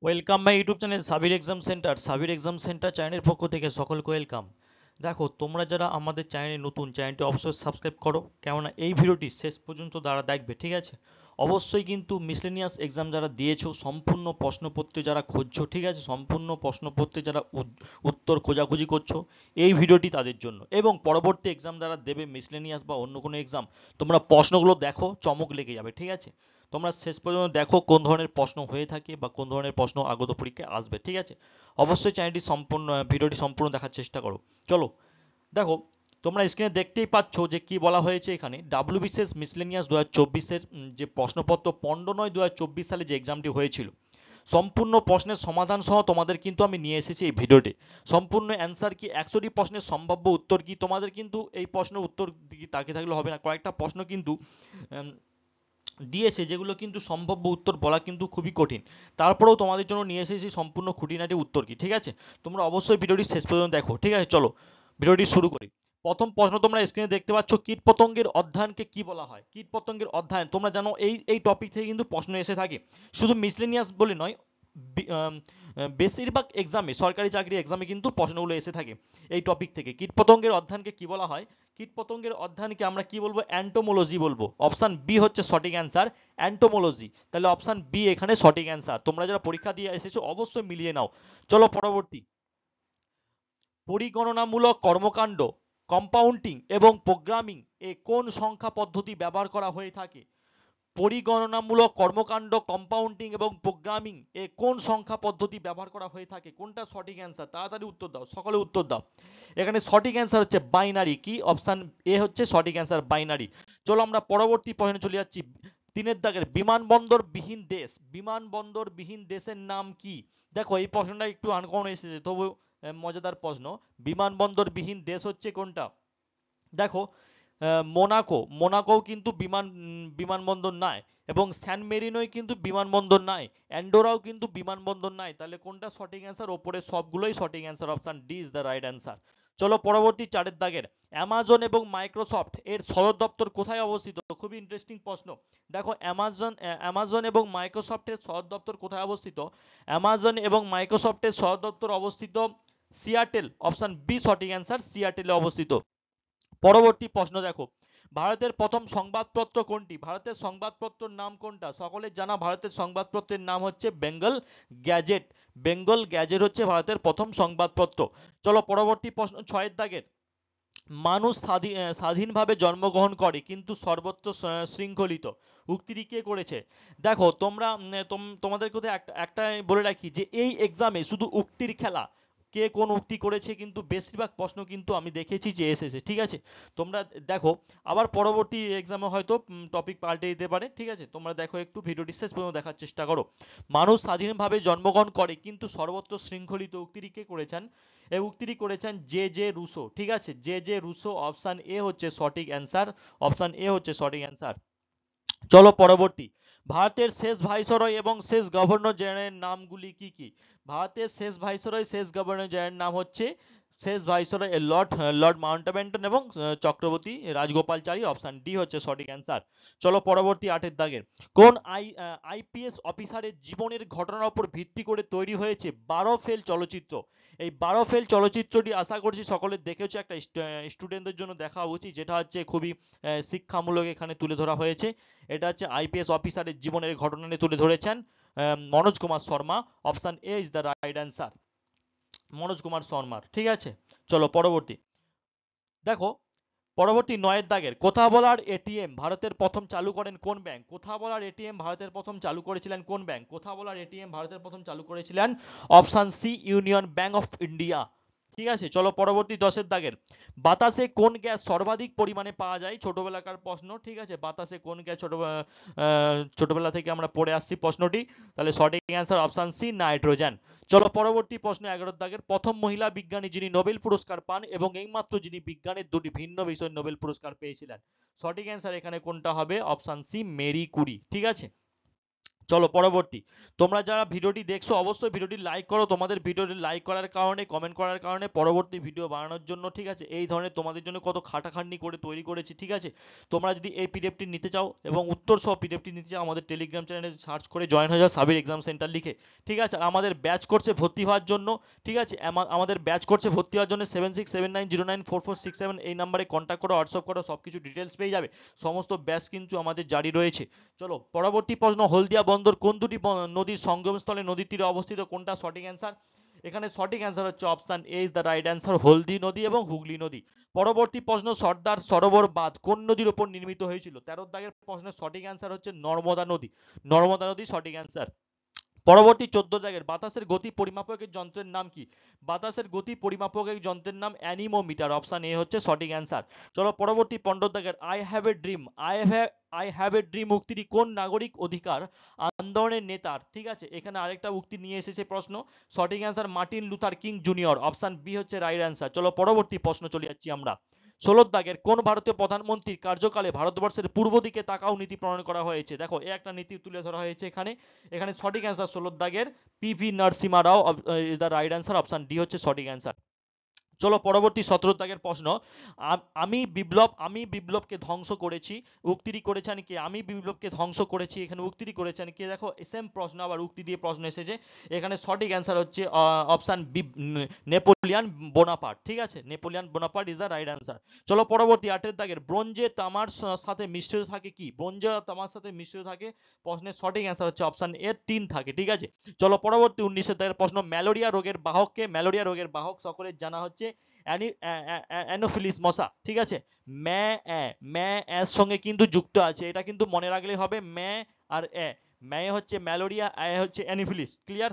Welcome my YouTube channel Sabir exam centre. Sabir exam centre চ্যানেলের পক্ষ থেকে সকলকে ওয়েলকাম। দেখো, তোমরা যারা আমাদের চ্যানেলে নতুন, চ্যানেলটি অবশ্যই সাবস্ক্রাইব করো, কেননা এই ভিডিওটি শেষ পর্যন্ত দ্বারা দেখবে, ঠিক আছে? অবশ্যই কিন্তু মিসলেনিয়াস এক্সাম যারা দিয়েছো, সম্পূর্ণ প্রশ্নপত্রে যারা খুঁজছো, ঠিক আছে, সম্পূর্ণ প্রশ্নপত্রে যারা উত্তর খোঁজাখুঁজি করছো, এই ভিডিওটি তাদের জন্য। এবং পরবর্তী এক্সাম যারা দেবে মিসলেনিয়াস বা অন্য কোনো এক্সাম, তোমরা প্রশ্নগুলো দেখো, চমক লেগে যাবে, ঠিক আছে? তোমরা শেষ পর্যন্ত দেখো কোন ধরনের প্রশ্ন হয়ে থাকে বা কোন ধরনের প্রশ্ন আগত পরীক্ষায় আসবে, ঠিক আছে? অবশ্যই চ্যানেলটি সম্পূর্ণ, ভিডিওটি সম্পূর্ণ দেখার চেষ্টা করো। চলো, দেখো, তোমরা স্ক্রিনে দেখতেই পাচ্ছ যে কি বলা হয়েছে এখানে। ডাব্লিউবিসিএস মিসলেনিয়াস 2024-এর যে প্রশ্নপত্র 15/9/2024 সালে যে এক্সামটি হয়েছিল, সম্পূর্ণ প্রশ্নের সমাধান সহ তোমাদের কিন্তু আমি নিয়ে এসেছি এই ভিডিওতে। সম্পূর্ণ অ্যান্সার কি, 100টি প্রশ্নের সম্ভাব্য উত্তর কি, তোমাদের কিন্তু এই প্রশ্নের উত্তর দিকে তাকিয়ে থাকলে হবে না। কয়েকটা প্রশ্ন কিন্তু দিয়েছে যেগুলো কিন্তু সম্ভাব্য উত্তর বলা কিন্তু খুবই কঠিন। তারপরেও তোমাদের জন্য নিয়ে এসেছি সম্পূর্ণ খুঁটিনাটি উত্তর কি, ঠিক আছে? তোমরা অবশ্যই ভিডিওটি শেষ পর্যন্ত দেখো, ঠিক আছে? চলো, ভিডিওটি শুরু করি। প্রথম প্রশ্ন তোমরা স্ক্রিনে দেখতে পাচ্ছ, কীটপতঙ্গের অধ্যয়নকে কি বলা হয়? কীটপতঙ্গের অধ্যয়ন, তোমরা জানো এই টপিক থেকে কিন্তু প্রশ্ন এসে থাকে। শুধু মিসলেনিয়াস বলে নয়, বেশিরভাগ এক্সামে, সরকারি চাকরি এক্সামে কিন্তু প্রশ্নগুলো এসে থাকে এই টপিক থেকে। কীটপতঙ্গের অধ্যয়নকে কি বলা হয়? কীটপতঙ্গের অধ্যয়নকে আমরা কি বলবো? অ্যান্টোমোলজি বলবো। অপশন বি হচ্ছে সঠিক অ্যান্সার, অ্যান্টোমোলজি। তাহলে অপশন বি এখানে সঠিক অ্যান্সার। তোমরা যারা পরীক্ষা দিয়ে এসেছো অবশ্যই মিলিয়ে নাও। চলো পরবর্তী। পরিগণনামূলক কর্মকাণ্ড, কম্পাউন্ডিং এবং প্রোগ্রামিং এ কোন সংখ্যা পদ্ধতি ব্যবহার করা হয়ে থাকে? পরিগণনামূলক কর্মকাণ্ড, কম্পাউন্ডিং এবং প্রোগ্রামিং এ কোন সংখ্যা পদ্ধতি ব্যবহার করা হয়ে থাকে? কোনটা সঠিক অ্যান্সার? তাড়াতাড়ি উত্তর দাও, সকলে উত্তর দাও। এখানে সঠিক অ্যান্সার হচ্ছে বাইনারি। কি? অপশন এ হচ্ছে সঠিক অ্যান্সার, বাইনারি। চলো আমরা পরবর্তী প্রশ্নে চলে যাচ্ছি। তিনের দাগের, বিমানবন্দর বিহীন দেশ, বিমানবন্দর বিহীন দেশের নাম কি? দেখো, এই প্রশ্নটা একটু আনকমন এসেছে, তবু মজাদার প্রশ্ন। বিমানবন্দর বিহীন দেশ হচ্ছে কোনটা? দেখো, মোনাকো, মোনাকোও কিন্তু বিমানবন্দর নাই। এবং স্যান মেরিনোয় কিন্তু বিমানবন্দর নাই। অ্যান্ডোরাও কিন্তু বিমানবন্দর নাই। তাহলে কোনটা সঠিক অ্যান্সার? ওপরে সবগুলোই সঠিক answer, option D is the right answer. চলো পরবর্তী, চারের দাগের, অ্যামাজন এবং মাইক্রোসফট এর সদর দপ্তর কোথায় অবস্থিত? খুবই ইন্টারেস্টিং প্রশ্ন। দেখো, অ্যামাজন এবং মাইক্রোসফটের সদর দপ্তর কোথায় অবস্থিত? অ্যামাজন এবং মাইক্রোসফটের সদর দপ্তর অবস্থিত সিয়াটেল। অপশন বি সঠিক অ্যান্সার, সিয়াটেলে অবস্থিত। পরবর্তী প্রশ্ন দেখো, ভারতের প্রথম সংবাদপত্র কোনটি? ভারতের সংবাদপত্রের নাম কোনটা? সকলের জানা ভারতের সংবাদপত্রের নাম হচ্ছে বেঙ্গল গ্যাজেট। বেঙ্গল গ্যাজেট হচ্ছে ভারতের প্রথম সংবাদপত্র। চলো পরবর্তী প্রশ্ন, ছয়ের দাগের, মানুষ স্বাধীনভাবে জন্মগ্রহণ করে কিন্তু সর্বত্র শৃঙ্খলিত, উক্তিটি কে করেছে? দেখো, তোমরা তোমাদের কথা একটা একটা বলে রাখি যে এই এক্সামে শুধু উক্তির খেলা। কে কোন উক্তি করেছে কিন্তু বেশিরভাগ প্রশ্ন কিন্তু আমি দেখেছি যে এসেছে, ঠিক আছে? তোমরা দেখো, আবার পরবর্তী এক্সামে হয়তো টপিক পাল্টে দিতে পারে, ঠিক আছে? তোমরা দেখো, একটু ভিডিওটি শেষ পর্যন্ত দেখার চেষ্টা করো। মানুষ স্বাধীনভাবে জন্মগ্রহণ করে কিন্তু সর্বত্র শৃঙ্খলিত, উক্তিটি কে করেছেন? এই উক্তিটি করেছেন জে জে রুসো, ঠিক আছে? J J Rousseau. Option A হচ্ছে সঠিক অ্যান্সার, অপশন এ হচ্ছে সঠিক অ্যান্সার। চলো পরবর্তী, ভারতের শেষ ভাইসরয় এবং শেষ গভর্নর জেনারেলের নামগুলি কি কি? ভারতের শেষ ভাইসরয়, শেষ গভর্নর জেনারেলের নাম হচ্ছে, শেষ ভাইসরয় লর্ড লর্ড মাউন্টব্যাটেন এবং চক্রবর্তী রাজগোপালচারী। অপশন ডি হচ্ছে সঠিক অ্যান্সার। চলো পরবর্তী, আটের দাগের, কোন আইপিএস অফিসারের জীবনের ঘটনার উপর ভিত্তি করে তৈরি হয়েছে 12 ফেল চলচ্চিত্র? এই 12 ফেল চলচ্চিত্রটি আশা করছি সকলে দেখেছো, একটা স্টুডেন্টদের জন্য দেখা উচিত, যেটা হচ্ছে খুবই শিক্ষামূলক এখানে তুলে ধরা হয়েছে। এটা হচ্ছে আইপিএস অফিসারের জীবনের ঘটনা নিয়ে তুলে ধরেছেন Manoj Kumar Sharma. Option A is the right answer, Manoj Kumar শর্মার, ঠিক আছে? চলো পরবর্তী, দেখো, পরবর্তী নয়ের দাগের, কথা বলার এটিএম ভারতের প্রথম চালু করেন কোন ব্যাংক? কথা বলার এটিএম ভারতের প্রথম চালু করেছিলেন কোন ব্যাংক? কথা বলার এটিএম ভারতের প্রথম চালু করেছিলেন option C, Union Bank of India. ঠিক আছে, চলো পরবর্তী, দশের দাগের, বাতাসে কোন গ্যাস সর্বাধিক পরিমাণে পাওয়া যায়? ছোটবেলাকার প্রশ্ন, ঠিক আছে? বাতাসে কোন গ্যাস ছোটবেলা থেকে আমরা পড়ে আসছি প্রশ্নটি। তাহলে সঠিক অ্যান্সার অপশন সি, নাইট্রোজেন। চলো পরবর্তী প্রশ্ন, 11 দাগের, প্রথম মহিলা বিজ্ঞানী যিনি নোবেল পুরস্কার পান এবং এইমাত্র যিনি বিজ্ঞানের দুটি ভিন্ন বিষয়ে নোবেল পুরস্কার পেয়েছিলেন। সঠিক অ্যান্সার এখানে কোনটা হবে? অপশন সি, মেরি কুরি, ঠিক আছে? চলো পরবর্তী, তোমরা যারা ভিডিওটি দেখছো অবশ্যই ভিডিওটি লাইক করো, তোমাদের ভিডিওটি লাইক করার কারণে, কমেন্ট করার কারণে পরবর্তী ভিডিও বানানোর জন্য, ঠিক আছে, এই ধরনের তোমাদের জন্য কত খাটাখাটনি করে তৈরি করেছি, ঠিক আছে। তোমরা যদি এই পিডিএফটি নিতে চাও এবং উত্তর সহ পিডিএফটি নিতে চাও, আমাদের টেলিগ্রাম চ্যানেলে সার্চ করে জয়েন হয়ে যাও সাবির এক্সাম সেন্টার লিখে, ঠিক আছে। আর আমাদের ব্যাচ কোর্সে ভর্তি হওয়ার জন্য, ঠিক আছে, আমাদের ব্যাচ কোর্সে ভর্তি হওয়ার জন্য 7679094467 এই নাম্বারে কন্ট্যাক্ট করো, হোয়াটসঅ্যাপ করো, সব কিছু ডিটেলস পেয়ে যাবে। সমস্ত ব্যাচ কিন্তু আমাদের জারি রয়েছে। চলো পরবর্তী প্রশ্ন, হলদিয়া বন্দর কোন দুটি নদীর সঙ্গমস্থলে নদীর তীরে অবস্থিত, কোনটা সঠিক অ্যান্সার? এখানে সঠিক অ্যান্সার হচ্ছে option A is the right answer, Haldi নদী এবং হুগলি নদী। পরবর্তী প্রশ্ন, সর্দার সরোবর বাঁধ কোন নদীর উপর নির্মিত হয়েছিল? 13 দাগের প্রশ্নের সঠিক অ্যান্সার হচ্ছে নর্মদা নদী, নর্মদা নদী সঠিক অ্যান্সার। পরবর্তী 14 দাগের, বাতাসের গতি পরিমাপকের যন্ত্রের নাম কি? বাতাসের গতি পরিমাপকের যন্ত্রের নাম অ্যানিমোমিটার, অপশন এ হচ্ছে সঠিক অ্যান্সার। চলো পরবর্তী 15 দাগের, I have a dream, I have a dream উক্তিটি কোন নাগরিক অধিকার আন্দোলনের নেতার? ঠিক আছে, এখানে আরেকটা উক্তি নিয়ে এসেছে প্রশ্ন, সঠিক answer Martin Luther King Junior, option B হচ্ছে রাইট অ্যান্সার। চলো পরবর্তী প্রশ্ন চলে যাচ্ছি আমরা। 16 দাগের, কোন ভারতীয় প্রধানমন্ত্রীর কার্যকালে ভারতবর্ষের পূর্ব দিকে তাকাও নীতি প্রণয়ন করা হয়েছে? দেখো এ একটা নীতি তুলে ধরা হয়েছে এখানে। এখানে সঠিক অ্যান্সার 16 দাগের PV Narasimha Rao is the right answer, option D হচ্ছে সঠিক অ্যান্সার। চলো পরবর্তী 17 দাগের প্রশ্ন, আমি বিপ্লবকে ধ্বংস করেছি উক্তিটি করেছেন কে? আমি বিপ্লবকে ধ্বংস করেছি, এখানে উক্তিটি করেছেন কে? দেখো সেম প্রশ্ন, আবার উক্তি দিয়ে প্রশ্ন এসেছে। এখানে সঠিক অ্যান্সার হচ্ছে অপশন বি, নেপোলিয়ান বোনাপার্ট, ঠিক আছে, Napoleon Bonaparte is the right answer. চলো পরবর্তী 18 দাগের, ব্রোঞ্জে তামার সাথে মিশ্রিত থাকে কি? ব্রোঞ্জে তামার সাথে মিশ্রিত থাকে, প্রশ্নের সঠিক অ্যান্সার হচ্ছে অপশন এ টিন থাকে, ঠিক আছে। চলো পরবর্তী 19 দাগের প্রশ্ন, ম্যালেরিয়া রোগের বাহককে? ম্যালেরিয়া রোগের বাহক সকলের জানা হচ্ছে অ্যানোফিলিস মশা, ঠিক আছে। ম্যা এর সঙ্গে কিন্তু যুক্ত আছে, এটা কিন্তু মনে রাখলেই হবে, ম্যা আর ম্যা হচ্ছে ম্যালেরিয়া, হচ্ছে অ্যানোফিলিস, ক্লিয়ার।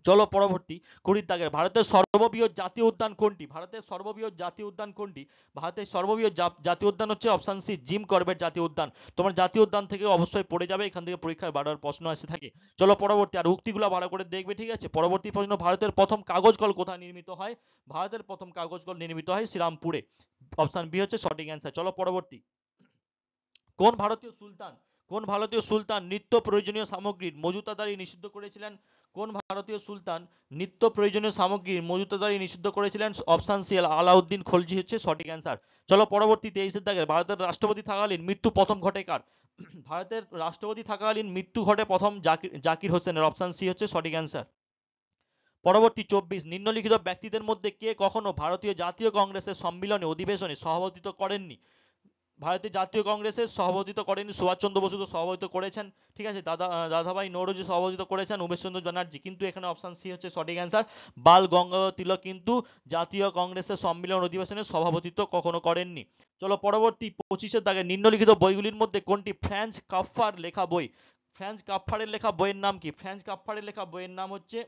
চলো পরবর্তী 20 দাগের, ভারতের সর্ববৃহৎ জাতীয় উদ্যান কোনটি? ভারতের সর্ববৃহৎ জাতীয় উদ্যান কোনটি? ভারতের সর্ববৃহৎ জাতীয় উদ্যান হচ্ছে অপশন সি, জিম করবেট জাতীয় উদ্যান। তোমার জাতীয় উদ্যান থেকে অবশ্যই পড়ে যাবে, এখান থেকে পরীক্ষায় বারবার প্রশ্ন এসে থাকে। চলো পরবর্তী, আর উক্তিগুলো ভালো করে দেখবে, ঠিক আছে। পরবর্তী প্রশ্ন, ভারতের প্রথম কাগজ কল কোথায় নির্মিত হয়? ভারতের প্রথম কাগজ কল নির্মিত হয় শ্রীরামপুরে, অপশন বি হচ্ছে সঠিক অ্যান্সার। চলো পরবর্তী, কোন ভারতীয় সুলতান, কোন ভারতীয় সুলতান নিত্য প্রয়োজনীয় সামগ্রীর মজুতদারি নিষিদ্ধ করেছিলেন? কোন ভারতীয় সুলতান নিত্য প্রয়োজনীয় সামগ্রীর মজুতদারি নিষিদ্ধ করেছিলেন? অপশন সি আলাউদ্দিন খলজি হচ্ছে সঠিক অ্যান্সার। চলো পরবর্তী 23 দাগের, ভারতের রাষ্ট্রপতি থাকাকালীন মৃত্যু প্রথম ঘটে কার? ভারতের রাষ্ট্রপতি থাকাকালীন মৃত্যু ঘটে প্রথম জাকির হোসেনের, অপশন সি হচ্ছে সঠিক অ্যান্সার। পরবর্তী 24, নিম্নলিখিত ব্যক্তিদের মধ্যে কে কখনো ভারতীয় জাতীয় কংগ্রেসের সম্মিলনে অধিবেশনে সভাপতিত্ব করেননি? ভারতের জাতীয় কংগ্রেসের সভাপতিত্ব করেন সুভাষচন্দ্র বসু, তো সভাপতিত্ব করেছেন, ঠিক আছে। দাদাভাই নৌরোজি সভাপতিত্ব করেছেন, উমেশচন্দ্র ব্যানার্জি, কিন্তু এখানে অপশন সি হচ্ছে সঠিক অ্যান্সার, বাল গঙ্গাধর তিলক কিন্তু জাতীয় কংগ্রেসের সম্মেলন অধিবেশনে সভাপতিত্ব কখনো করেননি। চলো পরবর্তী 25 দাগে, নিম্নলিখিত বইগুলির মধ্যে কোনটি ফ্রাঞ্জ কাফফার লেখা বই? ফ্রাঞ্জ কাফফারের লেখা বইয়ের নাম কি? ফ্রাঞ্জ কাফফারের লেখা বইয়ের নাম হচ্ছে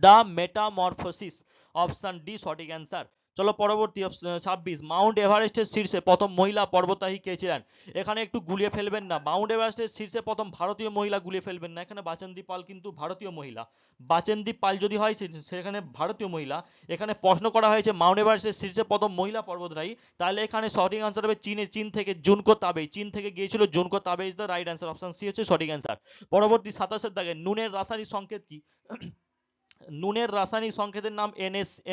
দ্য মেটামরফোসিস, অপশন ডি সঠিক অ্যান্সার। চলো পরবর্তী 26, মাউন্ট এভারেস্টের শীর্ষে প্রথম মহিলা পর্বতারোহী কে ছিলেন? এখানে একটু গুলিয়ে ফেলবেন না, মাউন্ট এভারেস্টের শীর্ষে প্রথম ভারতীয় মহিলা গুলিয়ে ফেলবেন না, এখানে বাচেন্দ্রী পাল কিন্তু ভারতীয় মহিলা, বাচেন্দ্রী পাল যদি হয় সেখানে ভারতীয় মহিলা। এখানে প্রশ্ন করা হয়েছে মাউন্ট এভারেস্টের শীর্ষে প্রথম মহিলা পর্বতারোহী, তাহলে এখানে সঠিক অ্যান্সার হবে চীন থেকে জুনকো তাবেই, চীন থেকে গিয়েছিল Junko Tabei is the right answer, option C হচ্ছে সঠিক অ্যান্সার। পরবর্তী 27 দাগে, নুনের রাসায়নিক সংকেত কি? নুনের রাসায়নিক সংকেতের নাম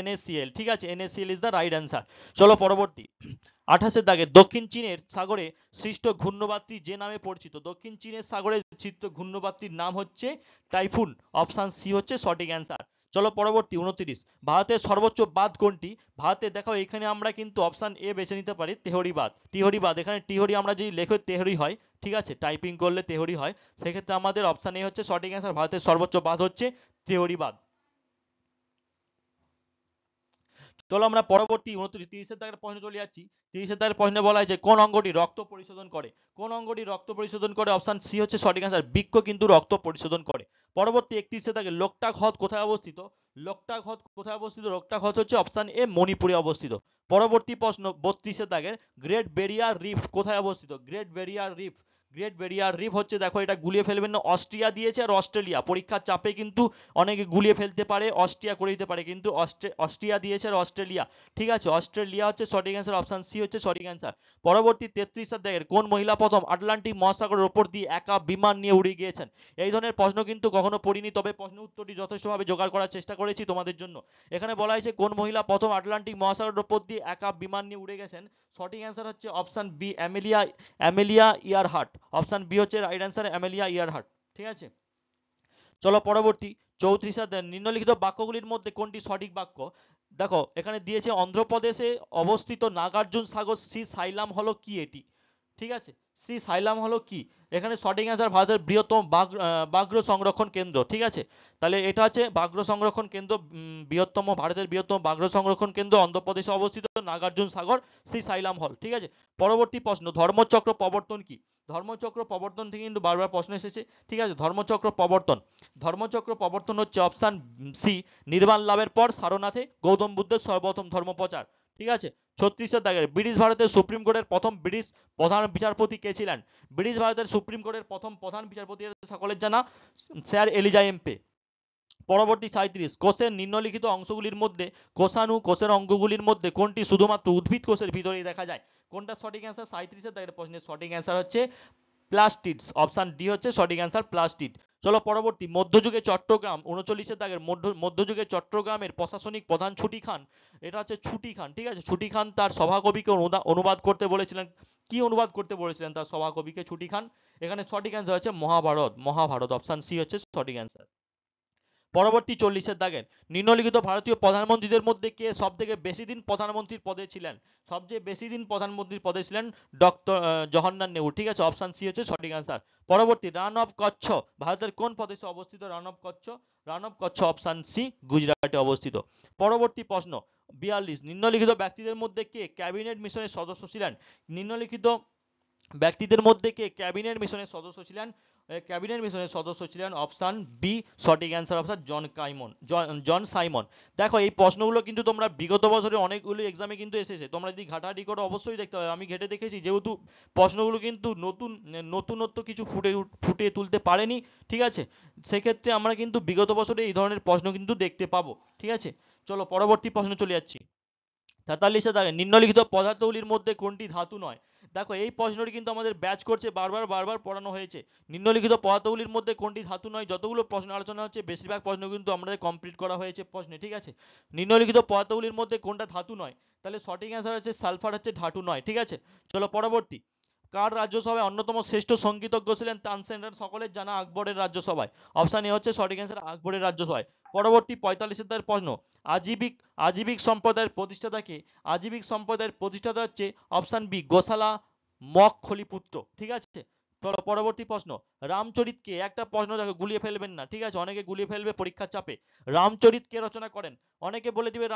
NaCl, ঠিক আছে, NaCl is the right answer. চলো পরবর্তী 28 দাগে, দক্ষিণ চীনের সাগরে সৃষ্ট ঘূর্ণবাতটি যে নামে পরিচিত? দক্ষিণ চীনের সাগরে সৃষ্ট ঘূর্ণবাতটির নাম হচ্ছে টাইফুন, অপশন সি হচ্ছে সঠিক অ্যান্সার। চলো পরবর্তী 29, ভারতের সর্বোচ্চ বাঁধ কোনটি? ভারতে দেখো এখানে আমরা কিন্তু অপশন এ বেছে নিতে পারি, তেহরি বাঁধ, টিহরি বাঁধ। এখানে টিহরি আমরা যদি লেখো তেহরি হয়, ঠিক আছে, টাইপিং করলে তেহরি হয়, সেক্ষেত্রে আমাদের অপশন এ হচ্ছে সঠিক অ্যান্সার, ভারতের সর্বোচ্চ বাঁধ হচ্ছে তেহরি বাঁধ। চলো আমরা পরবর্তী 30 দাগের প্রশ্নে চলে যাচ্ছি। 30 দাগের প্রশ্নে বলা হয়েছে কোন অঙ্গটি রক্ত পরিশোধন করে? কোন অঙ্গটি রক্ত পরিশোধন করে? অপশন সি হচ্ছে সঠিক অ্যান্সার, বৃক্ক কিন্তু রক্ত পরিশোধন করে। পরবর্তী 31 দাগে, লোকটাক হ্রদ কোথায় অবস্থিত? লোকটাক হ্রদ কোথায় অবস্থিত? লোকটাক হ্রদ হচ্ছে অপশন এ মণিপুরে অবস্থিত। পরবর্তী প্রশ্ন 32 দাগের, গ্রেট ব্যারিয়ার রিফ কোথায় অবস্থিত? Great Barrier Reef, Great Barrier Reef হচ্ছে, দেখো এটা গুলিয়ে ফেলবেন না, অস্ট্রিয়া দিয়েছে আর অস্ট্রেলিয়া, পরীক্ষার চাপে কিন্তু অনেকে গুলিয়ে ফেলতে পারে, অস্ট্রিয়া করে দিতে পারে, কিন্তু অস্ট্রিয়া দিয়েছে আর অস্ট্রেলিয়া, ঠিক আছে, অস্ট্রেলিয়া হচ্ছে সঠিক অ্যান্সার, অপশন সি হচ্ছে সঠিক অ্যান্সার। পরবর্তী 33 দেখেন, কোন মহিলা প্রথম আটলান্টিক মহাসাগরের ওপর দিয়ে একা বিমান নিয়ে উড়ে গিয়েছেন? এই ধরনের প্রশ্ন কিন্তু কখনো পড়িনি, তবে প্রশ্ন উত্তরটি যথেষ্টভাবে জোগাড় করার চেষ্টা করেছি তোমাদের জন্য। এখানে বলা হয়েছে কোন মহিলা প্রথম আটলান্টিক মহাসাগরের ওপর দিয়ে একা বিমান নিয়ে উড়ে গেছেন? সঠিক অ্যান্সার হচ্ছে option B, Amelia Amelia Earhart. Option B হচ্ছে রাইট অ্যান্সার, অ্যামেলিয়া ইয়ারহার্ট, ঠিক আছে। চলো পরবর্তী 34 নিম্নলিখিত বাক্যগুলির মধ্যে কোনটি সঠিক বাক্য? দেখো এখানে দিয়েছে অন্ধ্রপ্রদেশে অবস্থিত নাগার্জুন সাগর সি সাইলাম হলো কি এটি? ঠিক আছে, সি সাইলাম হলো কি? এখানে সঠিক অ্যান্সার ভারতের বৃহত্তম ব্যাঘ্র সংরক্ষণ কেন্দ্র, ঠিক আছে। তাহলে এটা হচ্ছে ব্যাঘ্র সংরক্ষণ কেন্দ্র, ভারতের বৃহত্তম ব্যাঘ্র সংরক্ষণ কেন্দ্র অন্ধ্রপ্রদেশে অবস্থিত নাগার্জুন সাগর সি সাইলাম হল, ঠিক আছে। পরবর্তী প্রশ্ন, ধর্মচক্র প্রবর্তন কি? ধর্মচক্র প্রবর্তন থেকে কিন্তু বারবার প্রশ্ন এসেছে, ঠিক আছে। ধর্মচক্র প্রবর্তন হচ্ছে অপশন সি, নির্বাণ লাভের পর সারনাথে গৌতম বুদ্ধের সর্বপ্রথম ধর্মপ্রচার, ঠিক আছে। 36 দাগের, ব্রিটিশ ভারতের সুপ্রিম কোর্টের প্রথম ব্রিটিশ প্রধান বিচারপতি কে ছিলেন? ব্রিটিশ ভারতের সুপ্রিম কোর্টের প্রথম প্রধান বিচারপতি সকলের জানা স্যার এলিজা এমপে। পরবর্তী 37, কোষের নিম্নলিখিত অংশগুলির মধ্যে কোষাণু কোষের অঙ্গগুলির মধ্যে কোনটি শুধুমাত্র উদ্ভিদ কোষের ভিতরেই দেখা যায়? কোনটা সঠিক অ্যান্সার? 37 দাগের প্রশ্নের সঠিক অ্যান্সার হচ্ছে প্লাস্টিডস, অপশন ডি হচ্ছে সঠিক অ্যান্সার, প্লাস্টিড। চলো পরবর্তী, মধ্যযুগে চট্টগ্রাম, 39 দাগের, মধ্যযুগে চট্টগ্রামের প্রশাসনিক প্রধান ছুটি খান, এটা হচ্ছে ছুটি খান, ঠিক আছে। ছুটি খান তার সভাকবিকে অনুবাদ করতে বলেছিলেন, কি অনুবাদ করতে বলেছিলেন তার সভাকবিকে ছুটি খান? এখানে সঠিক অ্যান্সার হচ্ছে মহাভারত, অপশন সি হচ্ছে সঠিক অ্যান্সার। পরবর্তী 40 দাগের, নিম্নলিখিত ভারতীয় প্রধানমন্ত্রীদের মধ্যে কে সব থেকে বেশি দিন প্রধানমন্ত্রীর পদে ছিলেন? সবচেয়ে বেশি দিন প্রধানমন্ত্রীর পদে ছিলেন ডক্টর জওহরলাল নেহরু, ঠিক আছে, অপশন সি হচ্ছে সঠিক অ্যান্সার। পরবর্তী, রান অফ কচ্ছ ভারতের কোন প্রদেশে অবস্থিত? Rann of Kutch option C, গুজরাটে অবস্থিত। পরবর্তী প্রশ্ন 42, নিম্নলিখিত ব্যক্তিদের মধ্যে কে ক্যাবিনেট মিশনের সদস্য ছিলেন? নিম্নলিখিত ব্যক্তিদের মধ্যে কে ক্যাবিনেট মিশনের সদস্য ছিলেন? ক্যাবিনেট মিশনের সদস্য ছিলেন অপশন বি, সঠিক অ্যান্সার অপশন জন সাইমন। দেখো এই প্রশ্নগুলো কিন্তু তোমরা বিগত বছরে অনেকগুলো এক্সামে কিন্তু এসেছে, তোমরা যদি ঘাটাঘাটি করো অবশ্যই দেখতে হবে, আমি ঘেটে দেখেছি, যেহেতু প্রশ্নগুলো কিন্তু নতুনত্ব কিছু ফুটিয়ে তুলতে পারেনি, ঠিক আছে, সেক্ষেত্রে আমরা কিন্তু বিগত বছরে এই ধরনের প্রশ্ন কিন্তু দেখতে পাবো, ঠিক আছে। চলো পরবর্তী প্রশ্ন চলে যাচ্ছি। 43 দাগে, নিম্নলিখিত পদার্থগুলির মধ্যে কোনটি ধাতু নয়? দেখো এই প্রশ্নটি কিন্তু আমাদের ব্যাচ করছে, বারবার পড়ানো হয়েছে। নিম্নলিখিত পদার্থগুলির মধ্যে কোনটি ধাতু নয়? যতগুলো প্রশ্ন আলোচনা হচ্ছে বেশিরভাগ প্রশ্ন কিন্তু আমাদের কমপ্লিট করা হয়েছে প্রশ্নে, ঠিক আছে। নিম্নলিখিত পদার্থগুলির মধ্যে কোনটা ধাতু নয়? তাহলে সঠিক অ্যান্সার হচ্ছে সালফার হচ্ছে ধাতু নয়, ঠিক আছে। চলো পরবর্তী, কার রাজ্যসভায় অন্যতম শ্রেষ্ঠ সঙ্গীতজ্ঞ ছিলেন তানসেন? সকলের জানা আকবরের রাজ্যসভায়, অপশন এ হচ্ছে সঠিক অ্যান্সার, আকবরের রাজ্যসভায়। পরবর্তী 45 পশ্ন, আজীবিক সম্প্রদায়ের প্রতিষ্ঠাতাকে? আজীবিক সম্প্রদায়ের প্রতিষ্ঠাতা হচ্ছে অপশন বি, গোশালা মখলিপুত্র, ঠিক আছে। পরবর্তী প্রশ্ন, রামচরিত কে? একটা প্রশ্ন দেখো, গুলিয়ে ফেলবেন না, ঠিক আছে, অনেকে গুলিয়ে ফেলবে পরীক্ষার চাপে। রামচরিত কে রচনা করেন? অনেকে বলে দিবে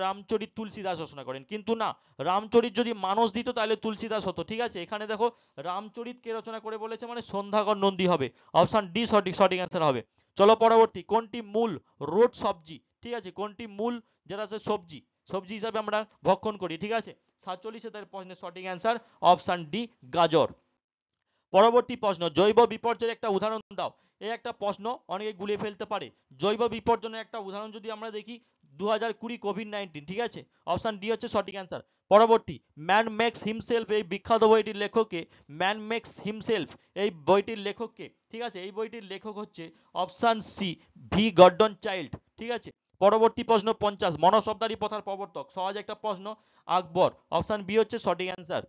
রামচরিত তুলসীদাস রচনা করেন, কিন্তু না, রামচরিত যদি মানস দিত তাহলে তুলসীদাস হতো, ঠিক আছে। এখানে দেখো রামচরিত কে রচনা করে বলেছে, মানে সন্ধ্যাকর নন্দী হবে, অপশন ডি সঠিক অ্যান্সার হবে। চলো পরবর্তী, কোনটি মূল রোট সবজি? ঠিক আছে, কোনটি মূল যেটা আছে সবজি হিসাবে আমরা ভক্ষণ করি, ঠিক আছে। 47 তার প্রশ্নের সঠিক অ্যান্সার অপশন ডি, গাজর। পরবর্তী প্রশ্ন, জৈব বিপর্যয়ের একটা উদাহরণ দাও। এই একটা প্রশ্ন অনেকে গুলিয়ে ফেলতে পারে। জৈব বিপর্যয়ের একটা উদাহরণ যদি আমরা দেখি, 2020 কোভিড-19, ঠিক আছে, অপশন ডি হচ্ছে সঠিক অ্যান্সার। পরবর্তী, ম্যান মেক্স হিমসেলফ এই বিখ্যাত বইটির লেখককে? ম্যান মেক্স হিমসেলফ এই বইটির লেখককে? ঠিক আছে, এই বইটির লেখক হচ্ছে option C, V Gordon Childe, ঠিক আছে। পরবর্তী প্রশ্ন 50, মনসবদারি প্রথার প্রবর্তক? সহজ একটা প্রশ্ন, আকবর, অপশন বি হচ্ছে সঠিক অ্যান্সার।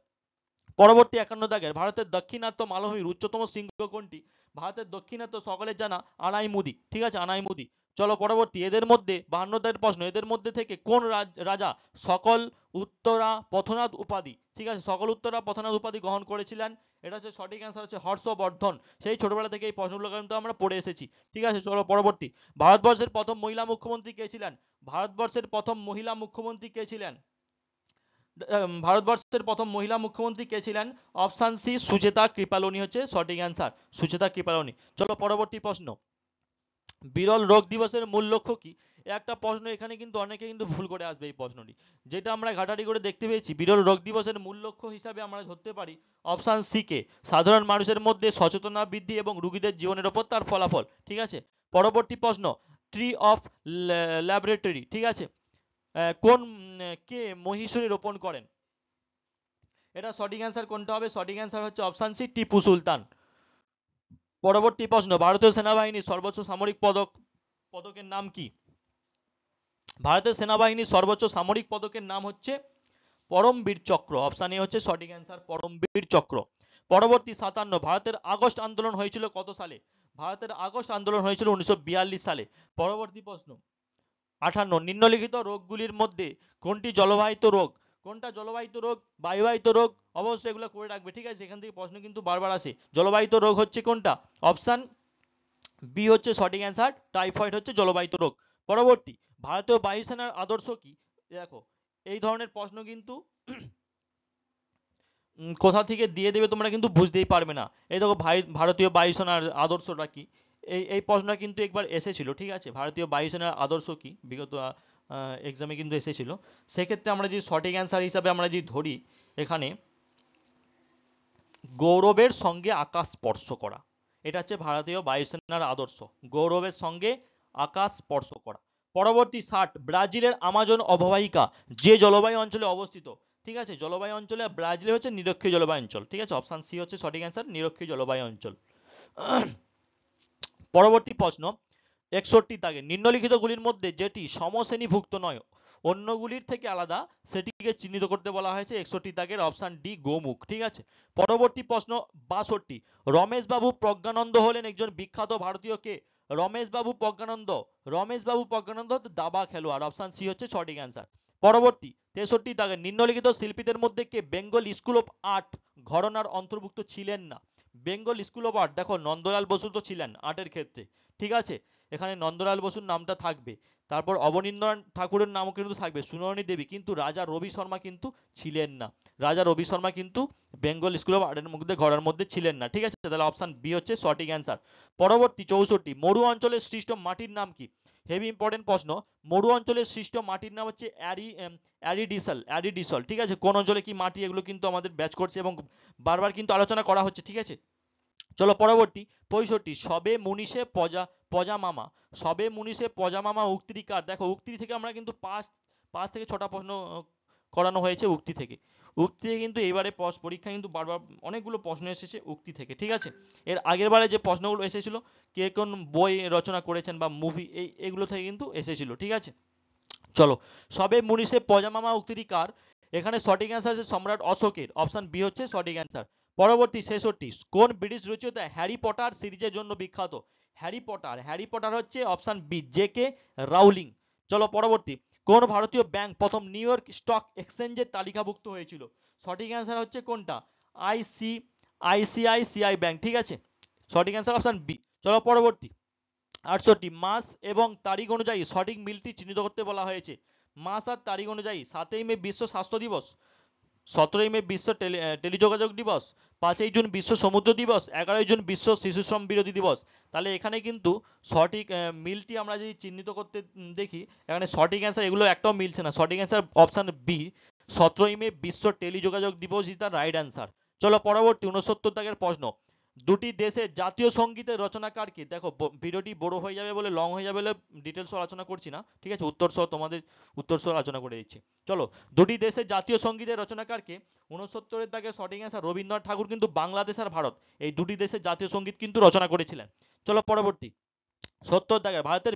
পরবর্তী 51 দাগের, ভারতের দাক্ষিণাত্য মালভূমির উচ্চতম শৃঙ্গ কোনটি? ভারতের দক্ষিণাত্য সকলের জানা আনাইমুদি, ঠিক আছে, আনাইমুদি। চলো পরবর্তী, এদের মধ্যে 52 দাগের প্রশ্ন, এদের মধ্যে থেকে কোন রাজা সকল উত্তরা পথনাথ উপাধি, ঠিক আছে, সকল উত্তরা পথনাথ উপাধি গ্রহণ করেছিলেন? এটা হচ্ছে সঠিক অ্যান্সার হচ্ছে হর্ষবর্ধন। সেই ছোটবেলা থেকে এই প্রশ্নগুলো কিন্তু আমরা পড়ে এসেছি, ঠিক আছে। চলো পরবর্তী, ভারতবর্ষের প্রথম মহিলা মুখ্যমন্ত্রী কে ছিলেন? ভারতবর্ষের প্রথম মহিলা মুখ্যমন্ত্রী কে ছিলেন? ভারতবর্ষের প্রথম মহিলা মুখ্যমন্ত্রী কে ছিলেন? অপশন সি, সুচেতা কৃপালনি হচ্ছে সঠিক অ্যান্সার, সুচেতা কৃপালনি। চলো পরবর্তী প্রশ্ন, বিরল রোগ দিবসের মূল লক্ষ্য কি? একটা প্রশ্ন এখানে কিন্তু অনেকে কিন্তু ভুল করে আসবে এই প্রশ্নটি। যেটা আমরা ঘাটাঘাটি করে দেখতে পেয়েছি, বিরল রোগ দিবসের মূল লক্ষ্য হিসাবে আমরা ধরতে পারি অপশান সি কে, সাধারণ মানুষের মধ্যে সচেতনতা বৃদ্ধি এবং রোগীদের জীবনের ওপর তার ফলাফল। ঠিক আছে, পরবর্তী প্রশ্ন, ট্রি অফ ল্যাবরেটরি, ঠিক আছে, কোন কে মহীশূরে রোপণ করেন? এটা সঠিক অ্যান্সার কোনটা হবে? সঠিক অ্যান্সার হচ্ছে অপশান সি, টিপু সুলতান। পরবর্তী প্রশ্ন, ভারতীয় সেনাবাহিনীর সর্বোচ্চ সামরিক পদকের নাম কি? ভারতের সেনাবাহিনীর সর্বোচ্চ সামরিক পদকের নাম হচ্ছে পরমবীর চক্র। অপশান এ হচ্ছে সঠিক অ্যান্সার, পরমবীর চক্র। পরবর্তী 57, ভারতের আগস্ট আন্দোলন হয়েছিল কত সালে? ভারতের আগস্ট আন্দোলন হয়েছিল 1942 সালে। পরবর্তী প্রশ্ন 58, নিম্নলিখিত রোগগুলির মধ্যে কোনটি জলবাহিত রোগ? কোনটা জলবাহিত রোগ? বায়ুবাহিত রোগ? অবশ্যই এগুলো করে রাখবে, ঠিক আছে, এখান থেকে প্রশ্ন কিন্তু বারবার আসে। জলবাহিত রোগ হচ্ছে কোনটা? অপশান বি হচ্ছে সঠিক অ্যান্সার, টাইফয়েড হচ্ছে জলবাহিত রোগ। পরবর্তী, ভারতীয় বায়ুসেনার আদর্শ কি? দেখো, এই ধরনের প্রশ্ন কিন্তু কোথা থেকে দিয়ে দেবে তোমরা কিন্তু বুঝতেই পারবে না। এই দেখো, ভারতীয় বায়ুসেনার আদর্শটা কি, এই প্রশ্নটা কিন্তু একবার এসেছিল, ঠিক আছে, ভারতীয় বায়ুসেনার আদর্শ কি, বিগত এক্সামে কিন্তু এসেছিল। সেক্ষেত্রে আমরা যদি সঠিক অ্যান্সার হিসাবে আমরা যদি ধরি এখানে, গৌরবের সঙ্গে আকাশ স্পর্শ করা, এটা হচ্ছে ভারতীয় বায়ুসেনার আদর্শ, গৌরবের সঙ্গে আকাশ স্পর্শ করা। পরবর্তী 60, ব্রাজিলের আমাজন অববাহিকা যে জলবায়ু অঞ্চলে অবস্থিত? ঠিক আছে, জলবায়ু অঞ্চলে ব্রাজিল হচ্ছে নিরক্ষীয় জলবায়ু অঞ্চল, ঠিক আছে, অপশান সি হচ্ছে সঠিক অ্যান্সার, নিরক্ষীয় জলবায়ু অঞ্চল। পরবর্তী প্রশ্ন 61 দাগে, নিম্নলিখিতগুলির মধ্যে যেটি সমশ্রেণীভুক্ত নয়, অন্যগুলির থেকে আলাদা, সেটিকে চিহ্নিত করতে বলা হয়েছে 61 দাগের অপশান ডি, গোমুখ। ঠিক আছে, পরবর্তী প্রশ্ন 62, রমেশবাবু প্রজ্ঞানন্দ হলেন একজন বিখ্যাত ভারতীয় কে? রমেশবাবু প্রজ্ঞানন্দ, রমেশবাবু প্রজ্ঞানন্দ দাবা খেলোয়াড়, অপশান সি হচ্ছে সঠিক অ্যান্সার। পরবর্তী 63 দাগে, নিম্নলিখিত শিল্পীদের মধ্যে কে বেঙ্গল স্কুল অফ আর্ট ঘরানার অন্তর্ভুক্ত ছিলেন না? বেঙ্গল স্কুল অফ আর্ট, দেখো নন্দলাল বসু তো ছিলেন আর্টের ক্ষেত্রে, ঠিক আছে, এখানে নন্দলাল বসুর নামটা থাকবে, তারপর অবনীন্দ্রনাথ ঠাকুরের নামও কিন্তু থাকবে, সুনয়নী দেবী, কিন্তু রাজা রবি শর্মা কিন্তু ছিলেন না। রাজা রবি শর্মা কিন্তু বেঙ্গল স্কুল অফ আর্টের মধ্যে ঘরের মধ্যে ছিলেন না, ঠিক আছে, তাহলে অপশান বি হচ্ছে সঠিক অ্যান্সার। পরবর্তী 64, মরু অঞ্চলের সৃষ্ট মাটির নাম কি? হেভি ইম্পর্টেন্ট প্রশ্ন। মরু অঞ্চলের সৃষ্ট মাটির নাম হচ্ছে অ্যারিডিসল, ঠিক আছে, কোন অঞ্চলে কি মাটি, এগুলো কিন্তু আমাদের ব্যাচ করছে এবং বারবার কিন্তু আলোচনা করা হচ্ছে, ঠিক আছে। চলো পরবর্তী 65, সবে মুনিষে পজা মামা, সবে মুনিষে পজা মামা উক্তিটি কার? দেখো, উক্তি থেকে আমরা কিন্তু পাঁচ থেকে ছটা প্রশ্ন করানো হয়েছে উক্তি থেকে। উক্তি থেকে কিন্তু এবারে পরীক্ষা কিন্তু বারবার অনেকগুলো প্রশ্ন এসেছে উক্তি থেকে, ঠিক আছে। এর আগের বারে যে প্রশ্নগুলো এসেছিল, কে কোন বই রচনা করেছেন বা মুভি, এগুলো থেকে কিন্তু এসেছিল, ঠিক আছে। চলো, সবে মুনিষে পজামামা উক্তিটি কার? এখানে সঠিক অ্যান্সার আছে সম্রাট অশোকের, অপশন বি হচ্ছে সঠিক অ্যান্সার। পরবর্তী 66, কোন ব্রিটিশ রচয়িতা হ্যারি পটার সিরিজের জন্য বিখ্যাত? হ্যারি পটার হচ্ছে option B, J K Rowling. চলো পরবর্তী, কোন ভারতীয় ব্যাংক প্রথম নিউ ইয়র্ক স্টক এক্সচেঞ্জের তালিকাভুক্ত হয়েছিল? সঠিক অ্যান্সার হচ্ছে কোনটা? আইসিআইসিআই ব্যাংক, ঠিক আছে, সঠিক অ্যান্সার অপশন বি। চলো পরবর্তী 68, মাস এবং তারিখ অনুযায়ী সঠিক মিলটি চিহ্নিত করতে বলা হয়েছে। মাস আর তারিখ অনুযায়ী 7ই মে বিশ্ব স্বাস্থ্য দিবস, 17ই মে বিশ্ব টেলিযোগাযোগ দিবস, 5ই জুন বিশ্ব সমুদ্র দিবস, 11ই জুন বিশ্ব শিশু শ্রম বিরোধী দিবস। তাহলে এখানে কিন্তু সঠিক মিলটি আমরা যদি চিহ্নিত করতে দেখি, এখানে সঠিক অ্যান্সার এগুলো একটাও মিলছে না, সঠিক অ্যান্সার অপশন বি, 17ই মে বিশ্ব টেলিযোগাযোগ দিবস ইজ দ্য রাইট অ্যান্সার। চলো পরবর্তী 69 দাগের প্রশ্ন, দুটি দেশের জাতীয় সঙ্গীতের রচনাকার কি? দেখো, ভিডিওটি বড় হয়ে যাবে বলে, লং হয়ে যাবে বলে ডিটেলস আলোচনা করছি না, ঠিক আছে, উত্তর সহ তোমাদের উত্তর সহ আলোচনা করে দিচ্ছি। চলো, দুটি দেশের জাতীয় সঙ্গীতের রচনাকার কে? 69 দাগে সঠিক অ্যান্সার রবীন্দ্রনাথ ঠাকুর কিন্তু বাংলাদেশ আর ভারত এই দুটি দেশের জাতীয় সঙ্গীত কিন্তু রচনা করেছিলেন। চলো পরবর্তী 70 দাগে, ভারতের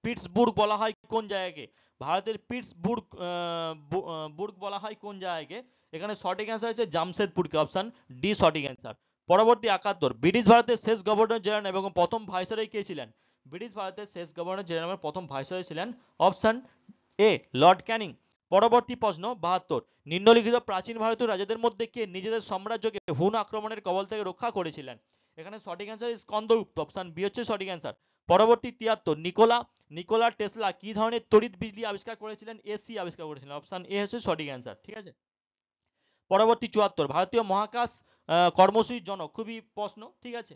পিটসবুর্গ বলা হয় কোন জায়গাকে? ভারতের বুর্গ বলা হয় কোন জায়গাকে? এখানে সঠিক অ্যান্সার হচ্ছে জামশেদপুরকে, অপশন ডি সঠিক অ্যান্সার। পরবর্তী 71, ব্রিটিশ ভারতের শেষ গভর্নর জেনারেল এবং প্রথম ভাইসরয় কে ছিলেন? ব্রিটিশ ভারতের শেষ গভর্নর জেনারেল এবং প্রথম ভাইসরয় ছিলেন অপশন এ, লর্ড ক্যানিং। পরবর্তী প্রশ্ন 72, নিম্নলিখিত প্রাচীন ভারতীয় রাজাদের মধ্যে কে নিজেদের সাম্রাজ্যকে হুন আক্রমণের কবল থেকে রক্ষা করেছিলেন? এখানে সঠিক অ্যান্সার স্কন্দগুপ্ত, অপশন বি হচ্ছে সঠিক অ্যান্সার। পরবর্তী 73, নিকোলা টেসলা কি ধরনের তড়িৎ বিজলি আবিষ্কার করেছিলেন? এসি আবিষ্কার করেছিলেন, অপশন এ হচ্ছে সঠিক অ্যান্সার, ঠিক আছে। পরবর্তী 74, ভারতীয় মহাকাশ কর্মসূচির জনক, খুবই প্রশ্ন, ঠিক আছে,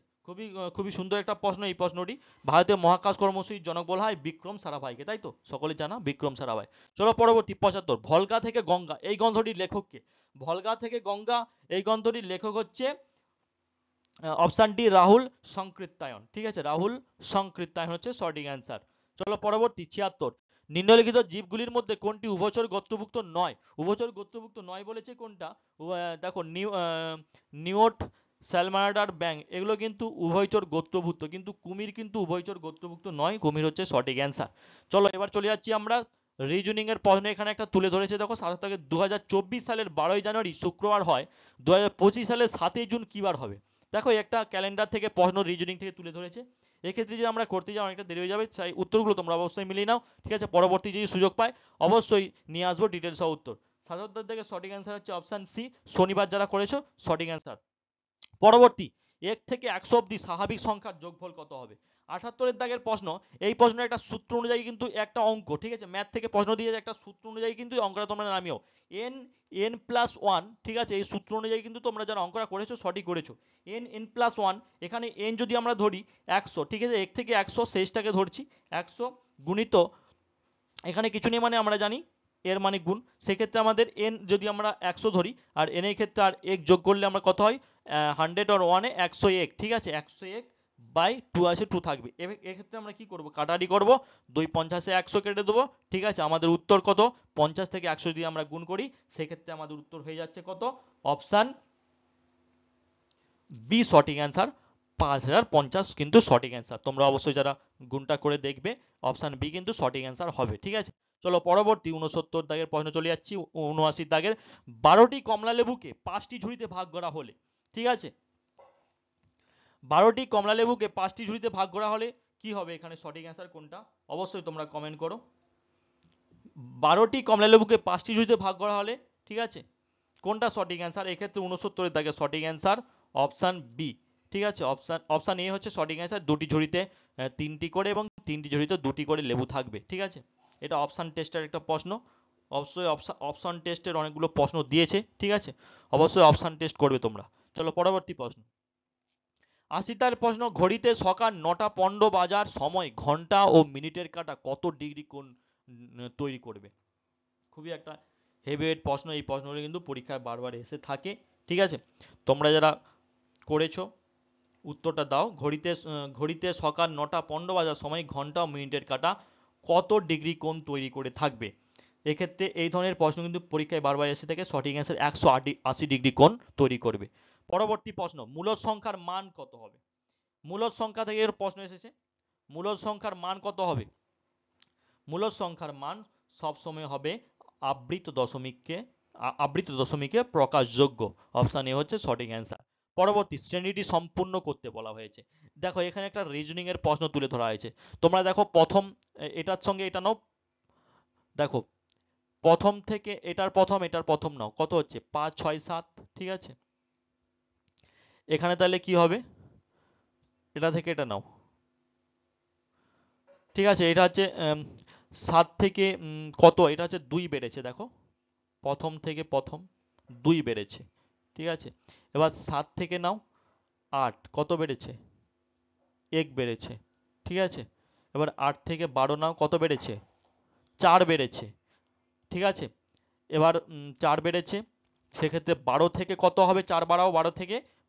খুবই সুন্দর একটা প্রশ্ন এই প্রশ্নটি। ভারতীয় মহাকাশ কর্মসূচির জনক বলা হয় বিক্রম সারাভাইকে, তাই তো সকলে জানা বিক্রম সারাভাই। চলো পরবর্তী 75, ভলগা থেকে গঙ্গা এই গ্রন্থটির লেখককে? ভলগা থেকে গঙ্গা এই গ্রন্থটির লেখক হচ্ছে অপশন ডি রাহুল সংকৃত্তায়ন, ঠিক আছে, রাহুল সংকৃত্তায়ন হচ্ছে সঠিক অ্যান্সার। চলো পরবর্তী 76, নিম্নলিখিত জীবগুলির মধ্যে কোনটি উভচর গোত্রভুক্ত নয়? উভচর গোত্রভুক্ত নয় বলেছে কোনটা? দেখো নিওট, স্যালমান্ডার, ব্যাং এগুলো কিন্তু উভয়চর গোত্রভুক্ত, কিন্তু কুমির কিন্তু উভয়চর গোত্রভুক্ত নয়, কুমির হচ্ছে সঠিক অ্যান্সার। চলো এবার চলে যাচ্ছি আমরা রিজনিং এর প্রশ্ন। এখানে একটা তুলে ধরেছে দেখো, 2024 সালের 12ই জানুয়ারি শুক্রবার হয়, 2025 সালের 7ই জুন কি বার হবে? দেখো একটা ক্যালেন্ডার থেকে প্রশ্ন রিজনিং থেকে তুলে ধরেছে, এক্ষেত্রে যদি আমরা করতে যাই অনেকটা দেরি হয়ে যাবে, তাই উত্তরগুলো তোমরা অবশ্যই মিলিয়ে নাও, ঠিক আছে, পরবর্তী যদি সুযোগ পাই অবশ্যই নিয়ে আসবো ডিটেলস সহ উত্তর। 77 থেকে সঠিক অ্যান্সার হচ্ছে অপশন সি, শনিবার যারা করেছো সঠিক অ্যান্সার। পরবর্তী, 1 থেকে 100 অব্দি স্বাভাবিক সংখ্যার যোগফল কত হবে? 78 দাগের প্রশ্ন। এই প্রশ্নের একটা সূত্র অনুযায়ী কিন্তু একটা অঙ্ক, ঠিক আছে, ম্যাথ থেকে প্রশ্ন দিয়েছে, একটা সূত্র অনুযায়ী কিন্তু অঙ্কটা তোমরা নামিও। এন এন প্লাস ওয়ান, ঠিক আছে, এই সূত্র অনুযায়ী কিন্তু তোমরা যারা অঙ্কটা করেছো সঠিক করেছো। এন এন প্লাস ওয়ান, এখানে এন যদি আমরা ধরি 100, ঠিক আছে, 1 থেকে 100 শেষটাকে ধরছি 100 গুণিত, এখানে কিছু নেই মানে আমরা জানি এর মানে গুণ, সেক্ষেত্রে আমাদের এন যদি আমরা 100 ধরি আর এন এর ক্ষেত্রে আর এক যোগ করলে আমরা কত হয় 100 আর 1 এ 101, ঠিক আছে, 101 বাই 2 আছে, 2 থাকবে। এক্ষেত্রে আমরা কি করব, কাটাকাটি করব, 2 50 এ 100 কেটে দেবো, ঠিক আছে, আমাদের উত্তর কত, 50 থেকে 100 যদি আমরা গুণ করি সেক্ষেত্রে আমাদের উত্তর হয়ে যাচ্ছে কত, অপশান বি সঠিক অ্যান্সার, 5050 কিন্তু সঠিক অ্যান্সার। তোমরা অবশ্যই যারা গুণটা করে দেখবে অপশান বি কিন্তু সঠিক অ্যান্সার হবে, ঠিক আছে। চলো পরবর্তী 69 দাগের প্রশ্ন চলে যাচ্ছি। 79 দাগের, 12টি কমলা লেবুকে 5টি ঝুড়িতে ভাগ করা হলে, ঠিক আছে, 12টি কমলা লেবুকে 5টি ঝুড়িতে ভাগ করা হলে কি হবে? এখানে সঠিক অ্যান্সার কোনটা অবশ্যই তোমরা কমেন্ট করো। 12টি কমলা লেবুকে 5টি ঝুড়িতে ভাগ করা হলে, ঠিক আছে, কোনটা সঠিক অ্যান্সার? এক্ষেত্রে 69 দাগে সঠিক অ্যান্সার অপশান বি, ঠিক আছে, অপশান এ হচ্ছে সঠিক অ্যান্সার। দুটি ঝুড়িতে 3টি করে এবং 3টি ঝুড়িতে 2টি করে লেবু থাকবে, ঠিক আছে। এটা অপশান টেস্টের একটা প্রশ্ন, অবশ্যই অপশান টেস্টের অনেকগুলো প্রশ্ন দিয়েছে, ঠিক আছে, অবশ্যই অপশান টেস্ট করবে তোমরা। চলো পরবর্তী প্রশ্ন। 80 প্রশ্ন, ঘড়িতে সকাল 9:15 বাজার সময় ঘন্টা ও মিনিটের কাঁটা কত ডিগ্রি কোণ তৈরি করবে? খুবই একটা হেভিওয়েট প্রশ্ন, এই প্রশ্নগুলো কিন্তু পরীক্ষায় বারবার এসে থাকে, ঠিক আছে, তোমরা যারা করেছো উত্তরটা দাও। ঘড়িতে সকাল 9:15 বাজার সময় ঘন্টা ও মিনিটের কাঁটা কত ডিগ্রি কোণ তৈরি করে থাকবে? এক্ষেত্রে এই ধরনের প্রশ্ন কিন্তু পরীক্ষায় বারবার এসে থাকে, সঠিক অ্যান্সার 180 ডিগ্রি কোণ তৈরি করবে। পরবর্তী প্রশ্ন, মূলদ সংখ্যার মান কত হবে? মূলদ সংখ্যা থেকে এর প্রশ্ন এসেছে, মূলদ সংখ্যার মান কত হবে? মূলদ সংখ্যার মান সবসময় হবে আবৃত দশমিকে প্রকাশযোগ্য, অপশান এ হচ্ছে সঠিক অ্যান্সার। পরবর্তী, শ্রেণীটি সম্পূর্ণ করতে বলা হয়েছে। দেখো এখানে একটা রিজনিং এর প্রশ্ন তুলে ধরা হয়েছে, তোমরা দেখো প্রথম এটার সঙ্গে এটা নাও, দেখো প্রথম থেকে এটার প্রথম নাও, কত হচ্ছে 5 6 7, ঠিক আছে, এখানে তাহলে কি হবে, এটা থেকে এটা নাও, ঠিক আছে, এটা হচ্ছে 7 থেকে কত, এটা হচ্ছে 2 বেড়েছে, দেখো প্রথম থেকে প্রথম 2 বেড়েছে, ঠিক আছে, এবার 7 থেকে নাও 8, কত বেড়েছে, 1 বেড়েছে, ঠিক আছে, এবার 8 থেকে 12 নাও, কত বেড়েছে, 4 বেড়েছে, ঠিক আছে, এবার 4 বেড়েছে, সেক্ষেত্রে 12 থেকে কত হবে, 4 বাড়াও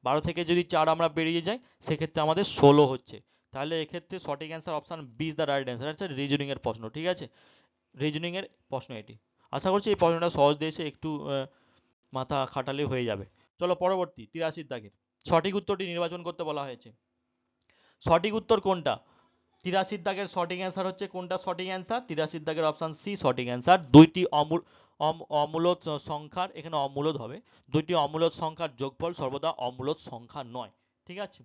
12 থেকে যদি 4 আমরা বেরিয়ে যাই সেক্ষেত্রে আমাদের 16 হচ্ছে। তাহলে এক্ষেত্রে সঠিক answer option B is the right answer, হচ্ছে রিজনিং এর প্রশ্ন, ঠিক আছে, রিজনিং এর প্রশ্ন এটি। আশা করছি এই প্রশ্নটা সহজ দিয়েছে, একটু মাথা খাটালে হয়ে যাবে। চলো পরবর্তী 83 দাগের, সঠিক উত্তরটি নির্বাচন করতে বলা হয়েছে। সঠিক উত্তর কোনটা? 83 দাগের সঠিক অ্যান্সার হচ্ছে কোনটা সঠিক অ্যান্সার? 83 দাগের অপশান সি সঠিক অ্যান্সার। দুইটি অমূলদ সংখ্যার, এখানে অমূলদ হবে, দুইটি অমূলদ সংখ্যার যোগফল সর্বদা অমূলদ সংখ্যা নয়, ঠিক আছে,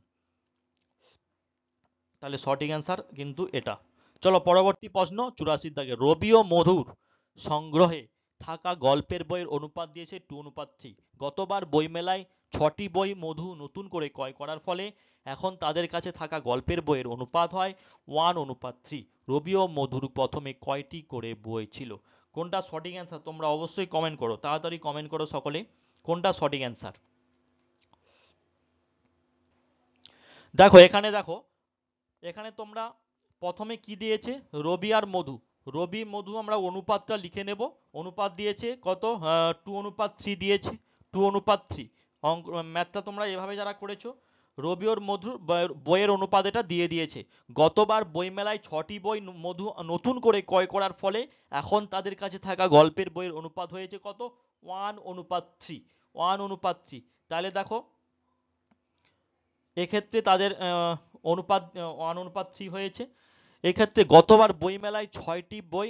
তাহলে সঠিক অ্যান্সার কিন্তু এটা। চলো পরবর্তী প্রশ্ন 84 দাগে, রবি ও মধুর সংগ্রহে থাকা গল্পের বইয়ের অনুপাত দিয়েছে 2:3। গতবার বইমেলায় 6টি বই মধু নতুন করে ক্রয় করার ফলে এখন তাদের কাছে থাকা গল্পের বইয়ের অনুপাত হয় 1:3। রবি ও মধুর প্রথমে কয়টি করে বই ছিল? কোনটা সঠিক অ্যান্সার তোমরা অবশ্যই কমেন্ট করো, তাড়াতাড়ি কমেন্ট করো সকলে, কোনটা সঠিক অ্যান্সার? দেখো এখানে দেখো, এখানে তোমরা প্রথমে কি দিয়েছে, রবি আর মধু। রবি মধু আমরা অনুপাতটা লিখে নেব। অনুপাত দিয়েছে কত, 2:3 দিয়েছে, 2:3। অঙ্ক ম্যাথটা তোমরা এভাবে যারা করেছো, রবি ওর মধুর বইয়ের অনুপাত এটা দিয়ে দিয়েছে। গতবার বইমেলায় 6টি বই মধু নতুন করে ক্রয় করার ফলে এখন তাদের কাছে থাকা গল্পের বইয়ের অনুপাত হয়েছে কত, 1:3। 1:3। তাহলে দেখো এক্ষেত্রে তাদের অনুপাত 1:3 হয়েছে। এক্ষেত্রে গতবার বইমেলায় 6টি বই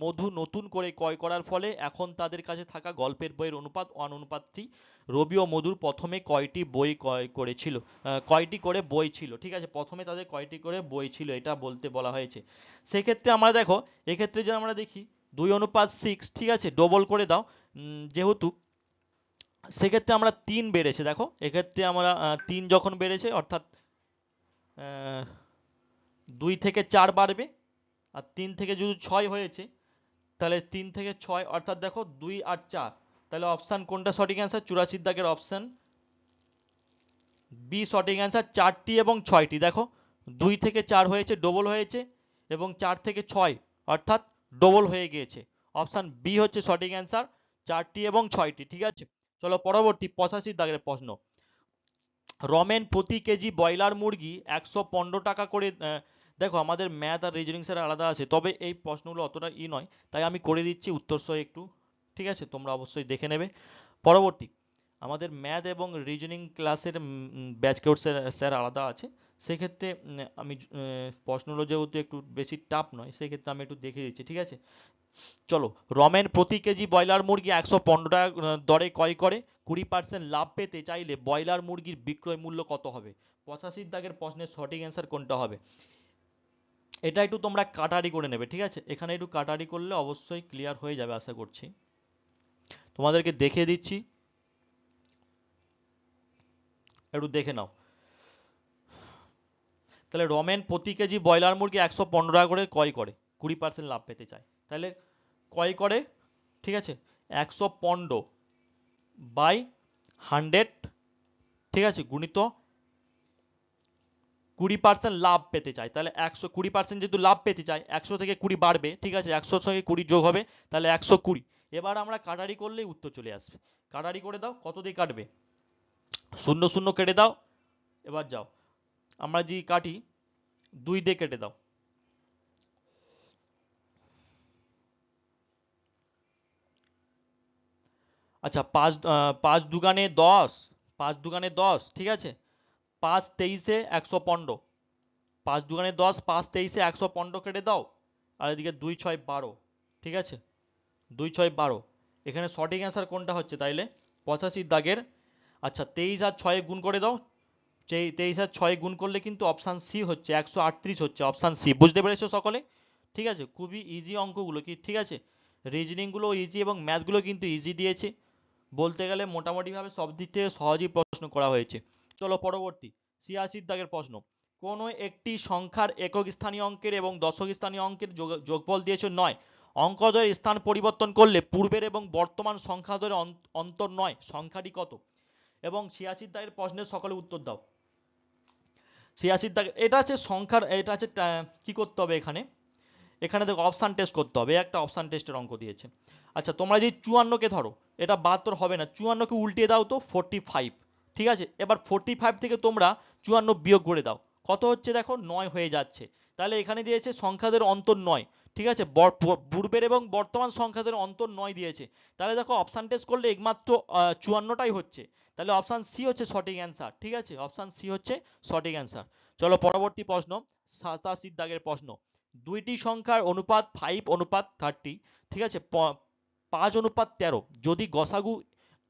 মধু নতুন করে ক্রয় করার ফলে এখন তাদের কাছে থাকা গল্পের বইয়ের অনুপাত 1:3। রবি ও মধুর প্রথমে কয়টি বই ক্রয় করেছিল, কয়টি করে বই ছিল, ঠিক আছে, প্রথমে তাদের কয়টি করে বই ছিল এটা বলতে বলা হয়েছে। সেক্ষেত্রে আমরা দেখো, এক্ষেত্রে যে আমরা দেখি 2:6, ঠিক আছে, ডবল করে দাও। যেহেতু সেক্ষেত্রে আমরা 3 বেড়েছে, দেখো এক্ষেত্রে আমরা 3 যখন বেড়েছে অর্থাৎ 2 থেকে 4 বাড়বে। আর 3 থেকে যদি 6 হয়েছে, তাহলে 3 থেকে 6 অর্থাৎ দেখো 2 আর 4। তাহলে অপশান কোনটা সঠিক অ্যান্সার, 84 দাগের অপশান বি সঠিক অ্যান্সার। 4টি এবং 6টি, দেখো 2 থেকে 4 হয়েছে, ডবল হয়েছে, এবং 4 থেকে 6 অর্থাৎ ডবল হয়ে গিয়েছে। অপশান বি হচ্ছে সঠিক অ্যান্সার, 4টি এবং 6টি, ঠিক আছে। চলো পরবর্তী 85 দাগের প্রশ্ন। রমেন প্রতি কেজি ব্রয়লার মুরগি 115 টাকা করে, দেখো আমাদের ম্যাথ আর রিজনিং স্যার আলাদা আছে, তবে এই প্রশ্নগুলো অতটা নয়, তাই আমি করে দিচ্ছি উত্তর সহ একটু, ঠিক আছে, তোমরা অবশ্যই দেখে নেবে। পরবর্তী আমাদের ম্যাথ এবং রিজনিং ক্লাসের ব্যাচ কোর্স স্যার আলাদা আছে। সেক্ষেত্রে আমি প্রশ্নগুলো যেহেতু একটু বেশি টাফ নয়, সেক্ষেত্রে আমি একটু দেখে দিচ্ছি, ঠিক আছে। চলো, রমেন প্রতি কেজি ব্রয়লার মুরগি 115 টাকা দরে ক্রয় করে 20% লাভ পেতে চাইলে ব্রয়লার মুরগির বিক্রয় মূল্য কত হবে। 85 দাগের প্রশ্নের সঠিক অ্যান্সার কোনটা হবে, এটা একটু তোমরা কাটারি করে নেবে, ঠিক আছে, এখানে একটু কাটারি করলে অবশ্যই ক্লিয়ার হয়ে যাবে আশা করছি। তোমাদেরকে দেখিয়ে দিচ্ছি, একটু দেখে নাও। তাহলে রমেন প্রতি কেজি ব্রয়লার মুরগি 115 টাকা করে ক্রয় করে 20% লাভ পেতে চায়, তাহলে ক্রয় করে, ঠিক আছে, 115 বাই 100, ঠিক আছে, গুণিত 20% লাভ পেতে চায়, তাহলে 120% যেহেতু লাভ পেতে চায় 100 থেকে 20 বাড়বে, ঠিক আছে, 100 সঙ্গে 20 যোগ হবে, তাহলে 120। এবার আমরা কাটারি করলেই উত্তর চলে আসবে। কাটারি করে দাও, কত দিয়ে কাটবে, 0 0 কেটে দাও। এবার যাও, আমরা যদি কাটি 2 দিয়ে কেটে দাও। আচ্ছা, 5 দুগানে 10, 5 দুগানে 10, ঠিক আছে, 5 23-এ 115, 5 দুগানে 10, 5 23-এ 115 কেটে দাও। আর এদিকে 2 6 12, ঠিক আছে, 2 6 12। এখানে সঠিক অ্যান্সার কোনটা হচ্ছে তাইলে, 85 দাগের। আচ্ছা, 23 আর 6 গুণ করে দাও। 23 আর 6 গুণ করলে কিন্তু অপশান সি হচ্ছে 138 হচ্ছে অপশান সি। বুঝতে পেরেছো সকলে, ঠিক আছে, খুবই ইজি অঙ্কগুলো কি, ঠিক আছে, রিজনিংগুলো ইজি এবং ম্যাথগুলো কিন্তু ইজি দিয়েছে, বলতে গেলে মোটামুটিভাবে সব দিক থেকে সহজই প্রশ্ন করা হয়েছে। চলো পরবর্তী 86 দাগের প্রশ্ন। কোনো একটি সংখ্যার একক স্থানীয় অঙ্কের এবং দশক স্থানীয় অঙ্কের যোগফল দিয়েছে 9। অঙ্কদ্বয়ের স্থান পরিবর্তন করলে পূর্বের এবং বর্তমান সংখ্যাদ্বয়ের অন্তর 9 সংখ্যাটি কত। এবং 86 দাগের প্রশ্নের সকলে উত্তর দাও। 86 দাগ, এটা আছে সংখ্যার, এটা আছে কি করতে হবে এখানে, এখানে দেখো অপশান টেস্ট করতে হবে, একটা অপশান টেস্টের অঙ্ক দিয়েছে। আচ্ছা, তোমরা যদি 54-কে ধরো, এটা 72 হবে না, 54-কে উল্টিয়ে দাও তো 45, ঠিক আছে, এবার 45 থেকে তোমরা 54 বিয়োগ করে দাও, কত হচ্ছে দেখো 9 হয়ে যাচ্ছে। তাহলে এখানে দিয়েছে সংখ্যাদের অন্তর 9, ঠিক আছে, পূর্বের এবং বর্তমান সংখ্যাদের অন্তর 9 দিয়েছে। তাহলে দেখো অপশান টেস্ট করলে একমাত্র 54টাই হচ্ছে, তাহলে অপশান সি হচ্ছে সঠিক অ্যান্সার, ঠিক আছে, অপশান সি হচ্ছে সঠিক অ্যান্সার। চলো পরবর্তী প্রশ্ন 87 দাগের প্রশ্ন। দুইটি সংখ্যার অনুপাত 5:30, ঠিক আছে, 5:13, যদি গসাগু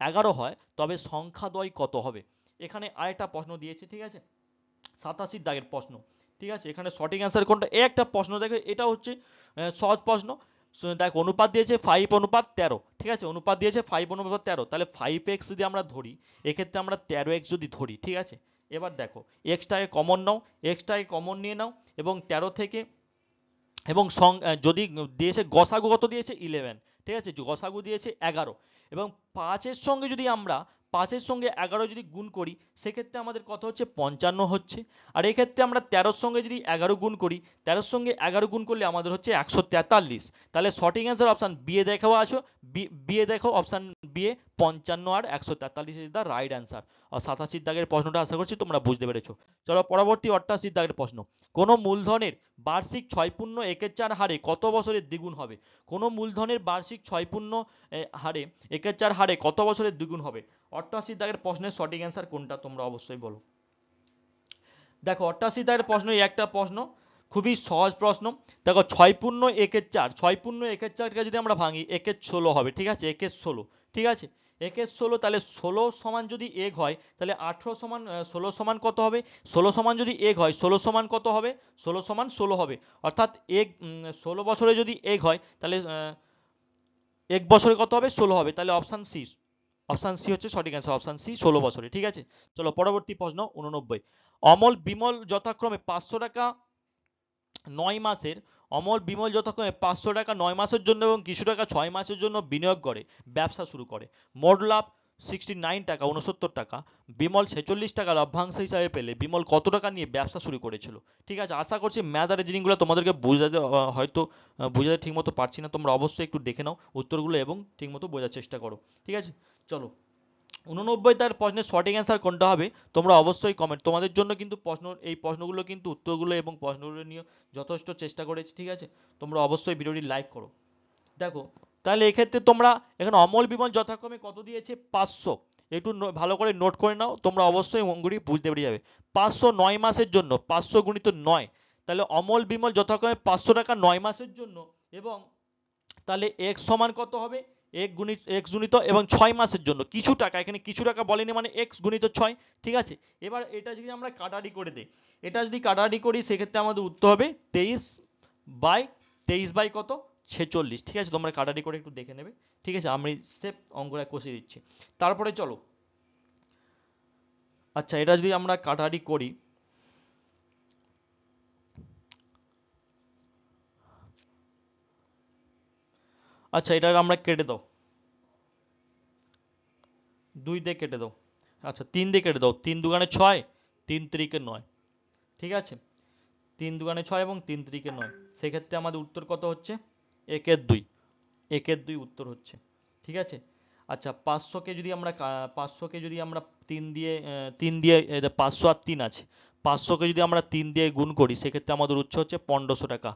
11 হয় তবে সংখ্যাদ্বয় কত হবে। এখানে আরেকটা প্রশ্ন দিয়েছে, ঠিক আছে, 87 দাগের প্রশ্ন, ঠিক আছে, এখানে সঠিক অ্যান্সার কোনটা, এই একটা প্রশ্ন দেখো, এটা হচ্ছে সহজ প্রশ্ন। দেখো অনুপাত দিয়েছে 5:13, ঠিক আছে, অনুপাত দিয়েছে 5:13, তাহলে 5x যদি আমরা ধরি, এক্ষেত্রে আমরা 13x যদি ধরি, ঠিক আছে। এবার দেখো এক্সটাকে কমন নাও, এক্সটাকে কমন নিয়ে নাও, এবং 13 থেকে, এবং যদি দিয়েছে গসাগু কত দিয়েছে 11, ঠিক আছে, গসাগু দিয়েছে 11, এবং 5-এর সঙ্গে যদি আমরা 5-এর সঙ্গে 11 যদি গুণ করি সেক্ষেত্রে আমাদের কত হচ্ছে 55 হচ্ছে। আর এক্ষেত্রে আমরা 13-র সঙ্গে যদি 11 গুণ করি, 13-র সঙ্গে 11 গুণ করলে আমাদের হচ্ছে 143। তাহলে সঠিক অ্যান্সার অপশান বি এ দেখাও আছো, বি এ দেখো অপশান বি এ 55 আর 143 ইজ দ্য রাইট অ্যান্সার। আর 87 দাগের প্রশ্নটা আশা করছি তোমরা বুঝতে পেরেছো। চলো পরবর্তী 88 দাগের প্রশ্ন। কোন মূলধনের বার্ষিক 6.1/4 হারে কত বছরের দ্বিগুণ হবে? কোন মূলধনের বার্ষিক 6 হারে 1/4 হারে কত বছরের দ্বিগুণ হবে? 88 দাগের প্রশ্নের সঠিক অ্যান্সার কোনটা তোমরা অবশ্যই বলো। দেখো 88 দাগের প্রশ্ন, এই একটা প্রশ্ন খুবই সহজ প্রশ্ন। দেখো 6.1/4, 6.1/4কে যদি আমরা ভাঙি 1/16 হবে, ঠিক আছে, 1/16, ঠিক আছে, 1/16, তাহলে 16 সমান যদি 1 হয় তাহলে 18 সমান 16 সমান কত হবে? 16 সমান যদি 1 হয় 16 সমান কত হবে? 16 সমান 16 হবে, অর্থাৎ 16 বছরে যদি 1 হয় তাহলে 1 বছরে কত হবে? 16 হবে। তাহলে অপশান সি, অপশান সি হচ্ছে সঠিক অ্যান্সার, অপশান সি 16 বছরে, ঠিক আছে। চলো পরবর্তী প্রশ্ন 89। অমল বিমল যথাক্রমে 500 টাকা 9 মাসের, অমল বিমল যথাক্রমে 500 টাকা 9 মাসের জন্য এবং কিছু টাকা 6 মাসের জন্য বিনিয়োগ করে ব্যবসা শুরু করে। মোট লাভ 69 টাকা 69 টাকা। বিমল 46 টাকা লভ্যাংশ হিসাবে পেলে বিমল কত টাকা নিয়ে ব্যবসা শুরু করেছিল? ঠিক আছে, আশা করছি ম্যাথ আর রিজনিংগুলো তোমাদেরকে বোঝাতে হয়তো বোঝাতে ঠিকমতো পারছি না, তোমরা অবশ্যই একটু দেখে নাও উত্তরগুলো এবং ঠিকমতো বোঝার চেষ্টা করো, ঠিক আছে। চলো 89 তার প্রশ্নের সঠিক অ্যান্সার কোনটা হবে তোমরা অবশ্যই কমেন্ট, তোমাদের জন্য কিন্তু এই প্রশ্নগুলো কিন্তু উত্তরগুলো এবং প্রশ্নগুলো নিয়ে যথেষ্ট চেষ্টা করেছি, ঠিক আছে। তোমরা অবশ্যই ভিডিওটি লাইক করো। দেখো তাহলে এক্ষেত্রে তোমরা এখানে অমল বিমল যথাক্রমে কত দিয়েছে? 500। একটু ভালো করে নোট করে নাও, তোমরা অবশ্যই অঙ্কটি বুঝতে পেরে যাবে। 500 9 মাসের জন্য, 500 গুণিত 9, তাহলে অমল বিমল যথাক্রমে 500 টাকা 9 মাসের জন্য, এবং তাহলে x সমান কত হবে? x গুণিত এবং 6 মাসের জন্য কিছু টাকা, এখানে কিছু টাকা বলেনি মানে x গুণিত 6, ঠিক আছে। এবার এটা যদি আমরা কাটারি করে দিই, এটা যদি কাটারি করি সেক্ষেত্রে আমাদের উত্তর হবে 23 বাই কত? 46, ঠিক আছে। তোমরা কাটারি করে একটু দেখে নেবে, ঠিক আছে, আমি স্টেপ অঙ্কটা কষিয়ে দিচ্ছি। তারপরে চলো, আচ্ছা এটা যদি আমরা কাটারি করি, আচ্ছা এটা আমরা কেটে দাও, 2 দিয়ে কেটে দাও, আচ্ছা 3 দিয়ে কেটে দাও, 3 দুগুণে 6, 3 তিরিকে 9, ঠিক আছে, 3 দুগুণে 6 এবং 3 তিরিকে 9, সেক্ষেত্রে আমাদের উত্তর কত হচ্ছে? 1/2, 1/2 উত্তর হচ্ছে, ঠিক আছে। আচ্ছা 500কে যদি আমরা 3 দিয়ে 500 আর 3 আছে, 500কে যদি আমরা 3 দিয়ে গুণ করি সেক্ষেত্রে আমাদের উত্তর হচ্ছে 1500 টাকা।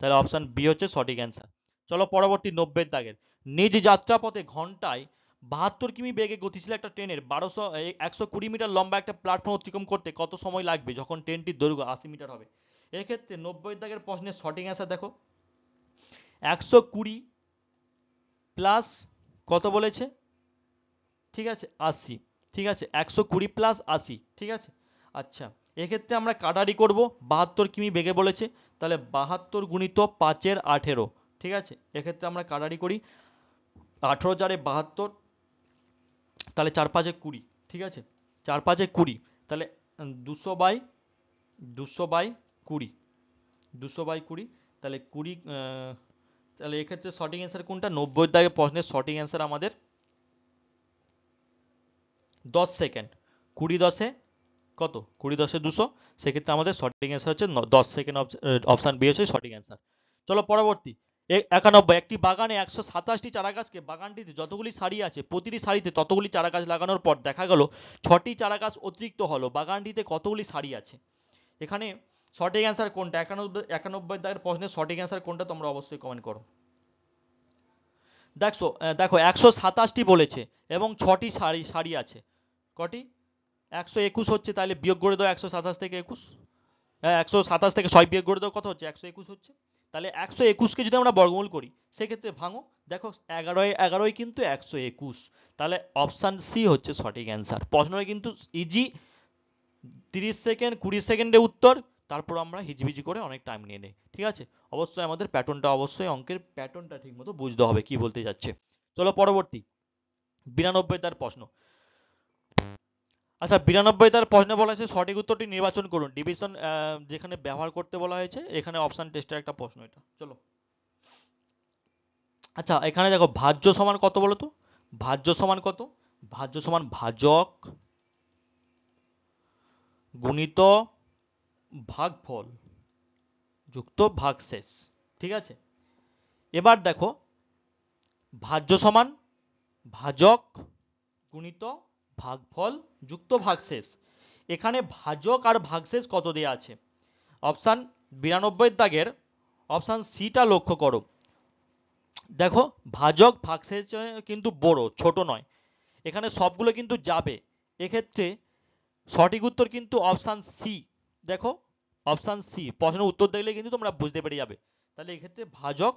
তাহলে অপশান বি হচ্ছে সঠিক অ্যান্সার। চলো পরবর্তী 90 দাগের। নিজ যাত্রাপথে ঘন্টায় 72 কিমি বেগে গতিশীল একটা ট্রেনের 120 মিটার লম্বা একটা প্ল্যাটফর্ম অতিক্রম করতে কত সময় লাগবে যখন ট্রেনটির দৈর্ঘ্য 80 মিটার হবে? এক্ষেত্রে 90 দাগের প্রশ্নের সঠিক অ্যান্সার দেখো, 120 প্লাস কত বলেছে? ঠিক আছে 80, ঠিক আছে, 120 প্লাস 80, ঠিক আছে। আচ্ছা এক্ষেত্রে আমরা কাটারি করব, 72 কিমি বেগে বলেছে, তাহলে 72 গুণিত 5-এর 18, ঠিক আছে। এক্ষেত্রে আমরা কাটারি করি, 18 4-এ 72, তাহলে 4 5-এ 20, ঠিক আছে, 4 5-এ 20, তাহলে 200 বাই 20, 200 বাই 20, তাহলে 20, তাহলে এক্ষেত্রে সঠিক অ্যান্সার কোনটা? 90 দাগের প্রশ্নের সঠিক অ্যান্সার আমাদের 10 সেকেন্ড। 20 10-এ কত? 20 10-এ 200, সেক্ষেত্রে আমাদের সঠিক অ্যান্সার হচ্ছে 10 সেকেন্ড, অপশান বি হচ্ছে সঠিক অ্যান্সার। চলো পরবর্তী 91। একটি বাগানে 127টি চারা গাছকে বাগানটিতে যতগুলি সারি আছে প্রতিটি সারিতে ততগুলি চারা গাছ লাগানোর পর দেখা গেল 6টি চারা গাছ অতিরিক্ত হলো, বাগানটিতে কতগুলি সারি আছে? এখানে সঠিক অ্যান্সার কোনটা? 91 দাগের প্রশ্নের সঠিক অ্যান্সার কোনটা তোমরা অবশ্যই কমেন্ট করো। দেখো 127টি বলেছে এবং 6টি সারি আছে, কটি? 121 হচ্ছে, তাহলে বিয়োগ করে দাও 127 থেকে 21, 127 থেকে 6 বিয়োগ করে দাও, কত হচ্ছে? 121 হচ্ছে। তাহলে 121কে যদি আমরা বর্গমূল করি সেক্ষেত্রে ভাঙো, দেখো 11 কিন্তু 121, তাহলে অপশান সি হচ্ছে সঠিক অ্যান্সার। প্রশ্নটা কিন্তু ইজি, 30 সেকেন্ড 20 সেকেন্ডে উত্তর, তারপর আমরা হিজিবিজি করে অনেক টাইম নিয়ে নেই, ঠিক আছে। অবশ্যই আমাদের প্যাটার্নটা, অবশ্যই অঙ্কের প্যাটার্নটা ঠিক মতো বুঝতে হবে কি বলতে যাচ্ছে। চলো পরবর্তী 92 তার প্রশ্ন। আচ্ছা 92 তার প্রশ্নে বলা হয়েছে সঠিক উত্তরটি নির্বাচন করুন, ডিভিশন যেখানে ব্যবহার করতে বলা হয়েছে, এখানে অপশন টেস্টের একটা প্রশ্ন এটা। চলো আচ্ছা এখানে দেখো ভাজ্য সমান কত বলো তো? ভাজ্য সমান কত? ভাজ্য সমান ভাজক গুণিত ভাগফল যুক্ত ভাগশেষ। ঠিক আছে, এবার দেখো ভাজ্য সমান ভাজক গুণিত ভাগফল যুক্ত ভাগশেষ। এখানে ভাজক আর ভাগশেষ কত দেওয়া আছে? অপশান 92 দাগের অপশান সিটা লক্ষ্য করো। দেখো ভাজক ভাগশেষ কিন্তু বড়, ছোট নয়, এখানে সবগুলো কিন্তু যাবে। এক্ষেত্রে সঠিক উত্তর কিন্তু অপশান সি। দেখো অপশান সি, প্রশ্নের উত্তর দেখলে কিন্তু তোমরা বুঝতে পেরে যাবে। তাহলে এক্ষেত্রে ভাজক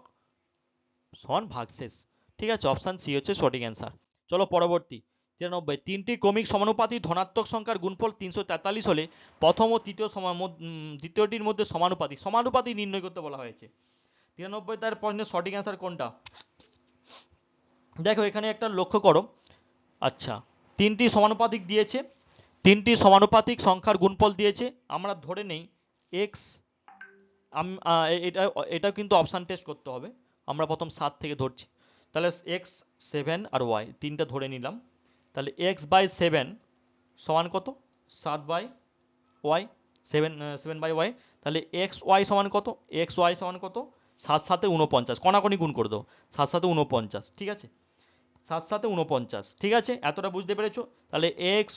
সমান ভাগশেষ। ঠিক আছে, অপশান সি হচ্ছে সঠিক অ্যান্সার। চলো পরবর্তী 93, তিনটি ক্রমিক সমানুপাতিক ধনাত্মক সংখ্যার গুণফল 343 হলে প্রথম ও দ্বিতীয়টির মধ্যে সমানুপাতিক নির্ণয় করতে বলা হয়েছে। 93 তার প্রশ্নের সঠিক অ্যান্সার কোনটা? দেখো এখানে একটা লক্ষ্য করো। আচ্ছা, তিনটি সমানুপাতিক দিয়েছে, তিনটি সমানুপাতিক সংখ্যার গুণফল দিয়েছে। আমরা ধরে নেই এক্স, এটা এটা কিন্তু অপশান টেস্ট করতে হবে। আমরা প্রথম 7 থেকে ধরছি, তাহলে এক্স 7 আর ওয়াই তিনটা ধরে নিলাম। তাহলে এক্স বাই 7 সমান কত? 7 বাই ওয়াই, 7 বাই ওয়াই। তাহলে এক্স ওয়াই সমান কত? এক্স ওয়াই সমান কত? 7 7 49, কণাকণি গুণ করে দাও, 7 7 49। ঠিক আছে, 7 7 49। ঠিক আছে, এতটা বুঝতে পেরেছো? তাহলে এক্স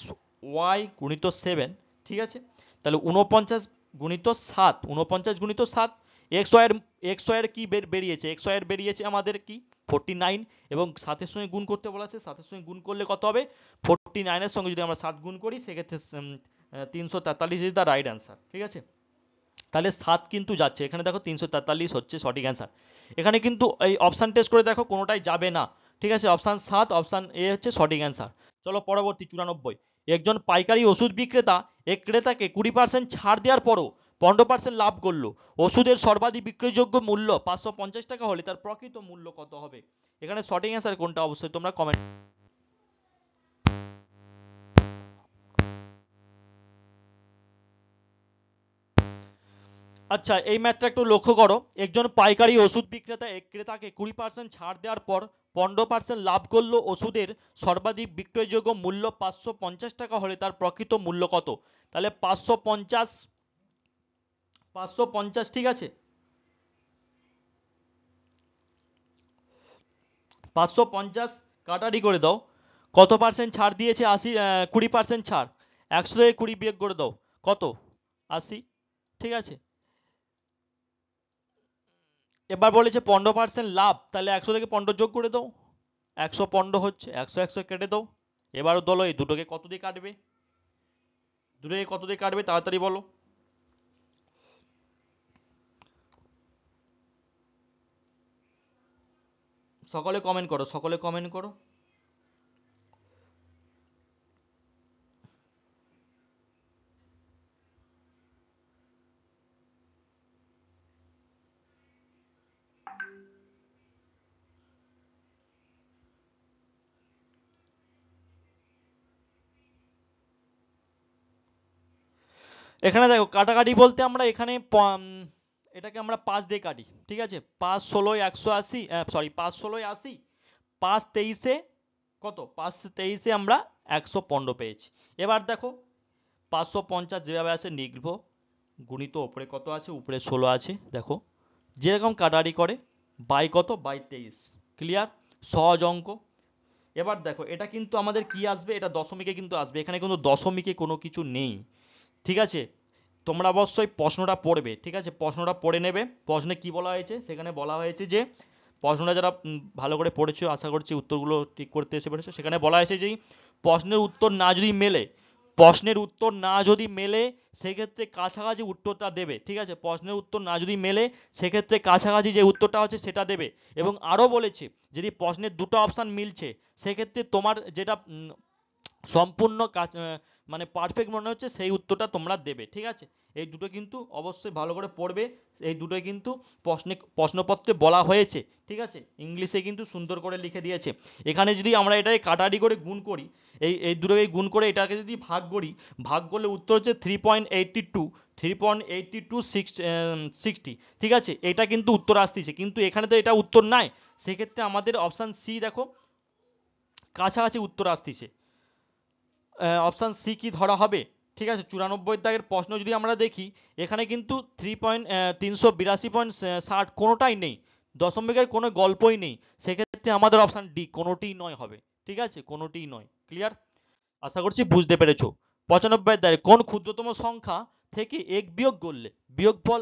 ওয়াই গুণিত 7। ঠিক আছে, তাহলে 49 গুণিত 7, 49 গুণিত 7। এক্স ওয়াই এর কি বেরিয়েছে? এক্স ওয়াই এর বেরিয়েছে আমাদের কি 49, এবং 7 এর সঙ্গে গুণ করতে বলা আছে। 7 এর সঙ্গে গুণ করলে কত হবে? 49 এর সঙ্গে যদি আমরা 7 গুণ করি সেক্ষেত্রে 343 ইজ দ্য রাইট অ্যান্সার। ঠিক আছে, তাহলে 7 কিন্তু যাচ্ছে, এখানে দেখো 343 হচ্ছে সঠিক অ্যান্সার। এখানে কিন্তু এই অপশান টেস্ট করে দেখো কোনোটাই যাবে না। ঠিক আছে, অপশান 7, অপশান এ হচ্ছে সঠিক অ্যান্সার। চলো পরবর্তী 94, একজন পাইকারি ওষুধ বিক্রেতা এক ক্রেতাকে 20% ছাড় দেওয়ার পরও 15% লাভ করলো। ওষুধের সর্বাধিক বিক্রয়যোগ্য মূল্য 550 টাকা হলে তার প্রকৃত মূল্য কত হবে? এখানে সঠিক অ্যান্সার কোনটা অবশ্যই তোমরা কমেন্ট। আচ্ছা, এই ম্যাথটা একটু লক্ষ্য করো। একজন পাইকারি ওষুধ বিক্রেতা এক ক্রেতাকে 20% ছাড় দেওয়ার পর 15% লাভ করলো। ওষুধের সর্বাধিক বিক্রয়যোগ্য মূল্য 550 টাকা হলে তার প্রকৃত মূল্য কত? তাহলে 550, 550। ঠিক আছে, 550 কাটারি করে দাও। কত পার্সেন্ট ছাড় দিয়েছে? 80, 20% ছাড়, 100 থেকে 20 বিয়োগ করে দাও, কত? 80। ঠিক আছে, এবার বলেছে 15% লাভ, তাহলে 100 থেকে 15 যোগ করে দাও, 115 হচ্ছে। 100 100 কেটে দাও। এবার বলো এই দুটোকে কত দিয়ে কাটবে? দুটোকে কত দিয়ে কাটবে তাড়াতাড়ি বলো। সকলে কমেন্ট করো, সকলে কমেন্ট করো। এখানে দেখো কাটাকাটি বলতে আমরা এখানে এটাকে আমরা 5 দিয়ে কাটি। ঠিক আছে, 5 16 180, সরি 5 16 80, 5 23 কত? 5 23 আমরা 115 পেয়েছি। এবার দেখো 550 যেভাবে আছে লিখবো, গুণিত ওপরে কত আছে? উপরে 16 আছে। দেখো যেরকম কাটারি করে, বাই কত? বাই 23। ক্লিয়ার, সহজ অঙ্ক। এবার দেখো এটা কিন্তু আমাদের কি আসবে? এটা দশমিকে কিন্তু আসবে, এখানে কিন্তু দশমিকে কোনো কিছু নেই। ঠিক আছে, তোমরা অবশ্যই প্রশ্নটা পড়বে। ঠিক আছে, প্রশ্নটা পড়ে নেবে। প্রশ্নে কি বলা হয়েছে? সেখানে বলা হয়েছে যে প্রশ্নটা যারা ভালো করে পড়েছো, আশা করছি উত্তরগুলো ঠিক করতে এসে পড়েছো। সেখানে বলা হয়েছে যে প্রশ্নের উত্তর না যদি মেলে, প্রশ্নের উত্তর না যদি মেলে সেক্ষেত্রে কাছাকাছি উত্তরটা দেবে। ঠিক আছে, প্রশ্নের উত্তর না যদি মেলে সেক্ষেত্রে কাছাকাছি যে উত্তরটা হচ্ছে সেটা দেবে। এবং আরও বলেছে যদি প্রশ্নের দুটো অপশান মিলছে সেক্ষেত্রে তোমার যেটা সম্পূর্ণ মানে পারফেক্ট মনে হচ্ছে সেই উত্তরটা তোমরা দেবে। ঠিক আছে, এই দুটো কিন্তু অবশ্যই ভালো করে পড়বে। এই দুটোই কিন্তু প্রশ্নপত্রে বলা হয়েছে। ঠিক আছে, ইংলিশে কিন্তু সুন্দর করে লিখে দিয়েছে। এখানে যদি আমরা এটাকে কাটারি করে গুণ করি, এই দুটোকে গুণ করে এটাকে যদি ভাগ করি, ভাগ করলে উত্তর হচ্ছে 3.82, 3.8260। ঠিক আছে, এটা কিন্তু উত্তর আসতেছে, কিন্তু এখানে তো এটা উত্তর নাই। সেক্ষেত্রে আমাদের অপশান সি দেখো কাছাকাছি উত্তর আসতেছে। অপশান সি কি ধরা হবে? ঠিক আছে, 94 দাগের প্রশ্ন যদি আমরা দেখি, এখানে কিন্তু 3.382.60 কোনোটাই নেই, দশমিকের কোনো গল্পই নেই। সেক্ষেত্রে আমাদের অপশান ডি কোনোটিই নয় হবে। ঠিক আছে, কোনোটিই নয়। ক্লিয়ার? আশা করছি বুঝতে পেরেছো। 95 দাগের কোন ক্ষুদ্রতম সংখ্যা থেকে এক বিয়োগ করলে বিয়োগফল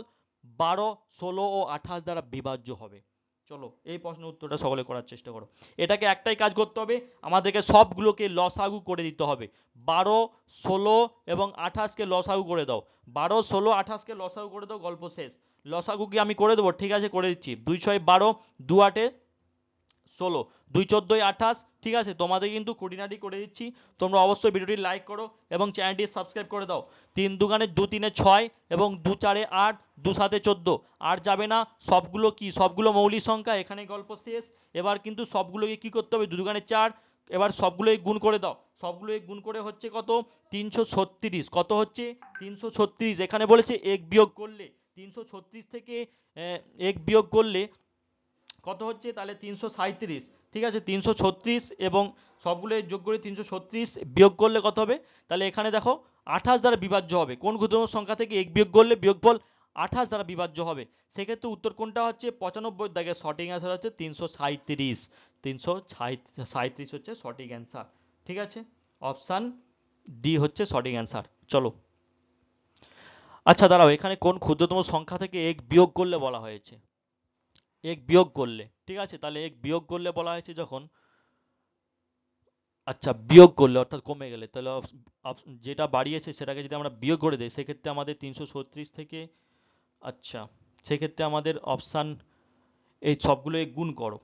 12, 16 ও 28 দ্বারা বিভাজ্য হবে? চলো এই প্রশ্নের উত্তরটা সকলে করার চেষ্টা করো। এটাকে একটাই কাজ করতে হবে, আমাদেরকে সবগুলোকে লসাগু করে দিতে হবে। 12, 16 এবং 28কে লসাগু করে দাও। 12, 16, 28কে লসাগু করে দাও, গল্প শেষ। লসাগু কি আমি করে দেবো? ঠিক আছে, করে দিচ্ছি। 2 6 12, 2 8 16, 2 14 28। ঠিক আছে, তোমাদের কিন্তু খুঁটিনাটি করে দিচ্ছি। তোমরা অবশ্যই ভিডিওটি লাইক করো এবং চ্যানেলটি সাবস্ক্রাইব করে দাও। 3 দুগানে 2 3 6 এবং 2 4 8, 2 7 14। আর যাবে না, সবগুলো কি? সবগুলো মৌলিক সংখ্যা, এখানে গল্প শেষ। এবার কিন্তু সবগুলোকে কি করতে হবে? 2 দুগানে 4, এবার সবগুলোই গুণ করে দাও। সবগুলোই গুণ করে হচ্ছে কত? 336। কত হচ্ছে? 336। এখানে বলেছে এক বিয়োগ করলে, 336 থেকে এক বিয়োগ করলে কত হচ্ছে? তাহলে 337। ঠিক আছে, 336 এবং সবগুলো যোগ করে 336 বিয়োগ করলে কত হবে? তাহলে এখানে দেখো 28 দ্বারা বিভাজ্য হবে। কোন ক্ষুদ্রতম সংখ্যা থেকে এক বিয়োগ করলে বিয়োগফল 28 দ্বারা বিভাজ্য হবে? সেক্ষেত্রে উত্তর কোনটা হচ্ছে? 95 দাগের সঠিক অ্যান্সার হচ্ছে 337। 337 হচ্ছে সঠিক অ্যান্সার। ঠিক আছে, অপশান ডি হচ্ছে সঠিক অ্যান্সার। চলো, আচ্ছা দাঁড়াও, এখানে কোন ক্ষুদ্রতম সংখ্যা থেকে এক বিয়োগ করলে বলা হয়েছে? এক বিয়োগ করলে, ঠিক আছে, তাহলে এক বিয়োগ করলে বলা হয়েছে যখন, আচ্ছা বিয়োগ করলে অর্থাৎ কমে গেলে, তাহলে যেটা বাড়িয়েছে সেটাকে যদি আমরা বিয়োগ করে দিই, সেক্ষেত্রে আমাদের 336 থেকে, আচ্ছা সেক্ষেত্রে আমাদের অপশান, এই সবগুলো গুণ করো।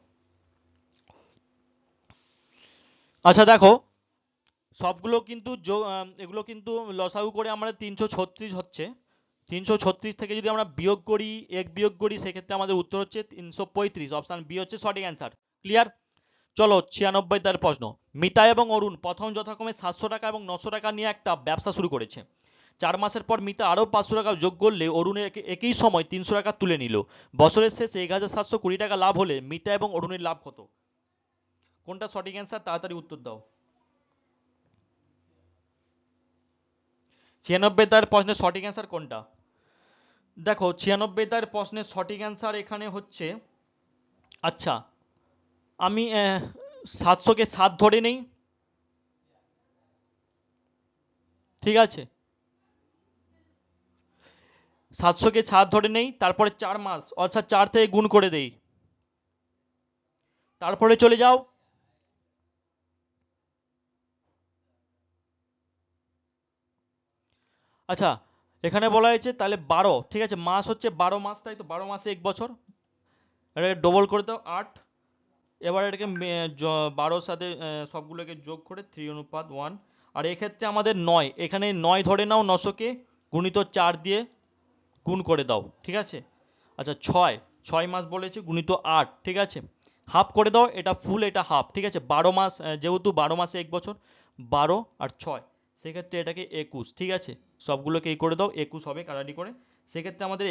আচ্ছা দেখো, সবগুলো কিন্তু এগুলো কিন্তু লসাগু করে আমাদের 336 হচ্ছে। 336 থেকে যদি আমরা বিয়োগ করি, এক বিয়োগ করি, সেক্ষেত্রে আমাদের উত্তর হচ্ছে 335। অপশান বি হচ্ছে সঠিক অ্যান্সার। ক্লিয়ার? চলো 96 তার প্রশ্ন। মিতা এবং অরুণ প্রথম যথাক্রমে 700 টাকা এবং 900 টাকা নিয়ে একটা ব্যবসা শুরু করেছে। 4 মাসের পর মিতা আরও 500 টাকা যোগ করলে অরুণের একই সময় 300 টাকা তুলে নিল। বছরের শেষে 1720 টাকা লাভ হলে মিতা এবং অরুণের লাভ কত? কোনটা সঠিক অ্যান্সার? তাড়াতাড়ি উত্তর দাও। 96 তার প্রশ্নের সঠিক অ্যান্সার কোনটা? দেখো 96 তার প্রশ্নের সঠিক অ্যান্সার এখানে হচ্ছে, আচ্ছা আমি 700কে 7 ধরে নেই। ঠিক আছে, 700কে 7 ধরে নেই, তারপরে 4 মাস অর্থাৎ 4 থেকে গুণ করে দেই, তারপরে চলে যাও। আচ্ছা, এখানে বলা হয়েছে তাহলে 12, ঠিক আছে, মাস হচ্ছে 12 মাস, তাই তো? 12 মাসে 1 বছর, এটাকে ডবল করে দাও 8। এবার এটাকে 12 সাথে সবগুলোকে যোগ করে 3:1। আর এক্ষেত্রে আমাদের 9, এখানে 9 ধরে নাও, 900কে গুণিত 4 দিয়ে গুণ করে দাও। ঠিক আছে, আচ্ছা 6 মাস বলেছে গুণিত 8। ঠিক আছে, হাফ করে দাও, এটা ফুল এটা হাফ। ঠিক আছে, 12 মাস, যেহেতু 12 মাসে 1 বছর, 12 আর 6, সেক্ষেত্রে এটাকে 21। ঠিক আছে, সবগুলোকে এই করে দাও, 21 হবে কাটাটি করে। সেক্ষেত্রে আমাদের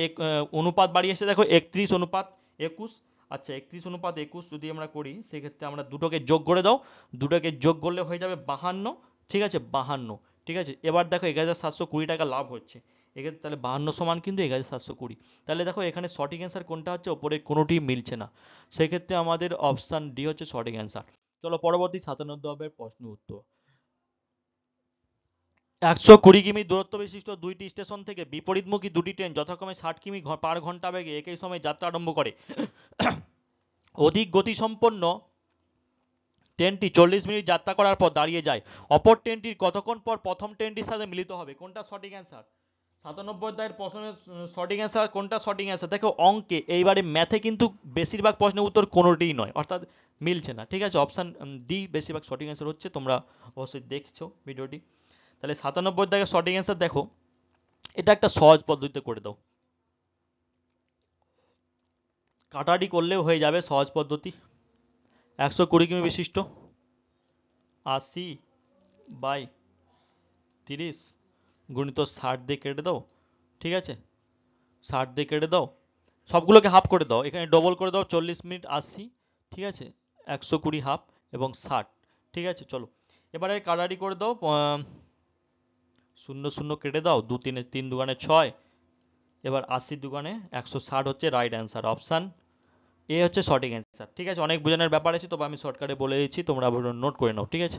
অনুপাত বাড়িয়ে এসে দেখো 31:21। আচ্ছা 31:21 যদি আমরা করি, সেক্ষেত্রে আমরা দুটোকে যোগ করে দাও, দুটোকে যোগ করলে হয়ে যাবে 52। ঠিক আছে, 52। ঠিক আছে, এবার দেখো 1720 টাকা লাভ হচ্ছে এক্ষেত্রে, তাহলে 52 সমান কিন্তু 1720। তাহলে দেখো এখানে সঠিক অ্যান্সার কোনটা হচ্ছে? ওপরে কোনোটি মিলছে না, সেক্ষেত্রে আমাদের অপশান ডি হচ্ছে সঠিক অ্যান্সার। চলো পরবর্তী 97 প্রশ্ন উত্তর। 120 কিমি দূরত্ব বিশিষ্ট দুইটি স্টেশন থেকে বিপরীতমুখী দুটি ট্রেন যথাক্রমে 60 কিমি পার ঘন্টা বেগে একই সময়ে যাত্রা আরম্ভ করে। অধিক গতিসম্পন্ন ট্রেনটি 40 মিনিট যাত্রা করার পর দাঁড়িয়ে যায়। অপর ট্রেনটির কতক্ষণ পর প্রথম ট্রেনটির সাথে মিলিত হবে? কোনটা সঠিক অ্যান্সার? 97 দায়ের প্রশ্নের সঠিক অ্যান্সার কোনটা? সঠিক অ্যান্সার দেখো, অঙ্কে এইবারে ম্যাথে কিন্তু বেশিরভাগ প্রশ্নের উত্তর কোনোটিই নয়, অর্থাৎ মিলছে না। ঠিক আছে, অপশান ডি বেশিরভাগ সঠিক অ্যান্সার হচ্ছে, তোমরা অবশ্যই দেখছো ভিডিওটি। তাহলে 97 দাগের সঠিক অ্যান্সার দেখো, এটা একটা সহজ পদ্ধতিতে করে দাও, কাটাটি করলেও হয়ে যাবে সহজ পদ্ধতি। 120 কিমি বিশিষ্ট 80/30 গুণিত 60 দিয়ে কেটে দাও। ঠিক আছে, 60 দিয়ে কেটে দাও, সবগুলোকে হাফ করে দাও, এখানে ডবল করে দাও, 40 মিনিট 80। ঠিক আছে, 120 হাফ এবং 60 ঠিক আছে, চলো এবারে কাটাকাটি করে দাও, শূন্য শূন্য কেটে দাও, 2 3 দুগুণে 6, এবার 80 দুগুণে 160 হচ্ছে রাইট অ্যান্সার, অপশান এ হচ্ছে সঠিক অ্যান্সার। ঠিক আছে, অনেক বোঝানোর ব্যাপার আছে, তবে আমি শর্টকাটে বলে দিচ্ছি, তোমরা নোট করে নাও। ঠিক আছে,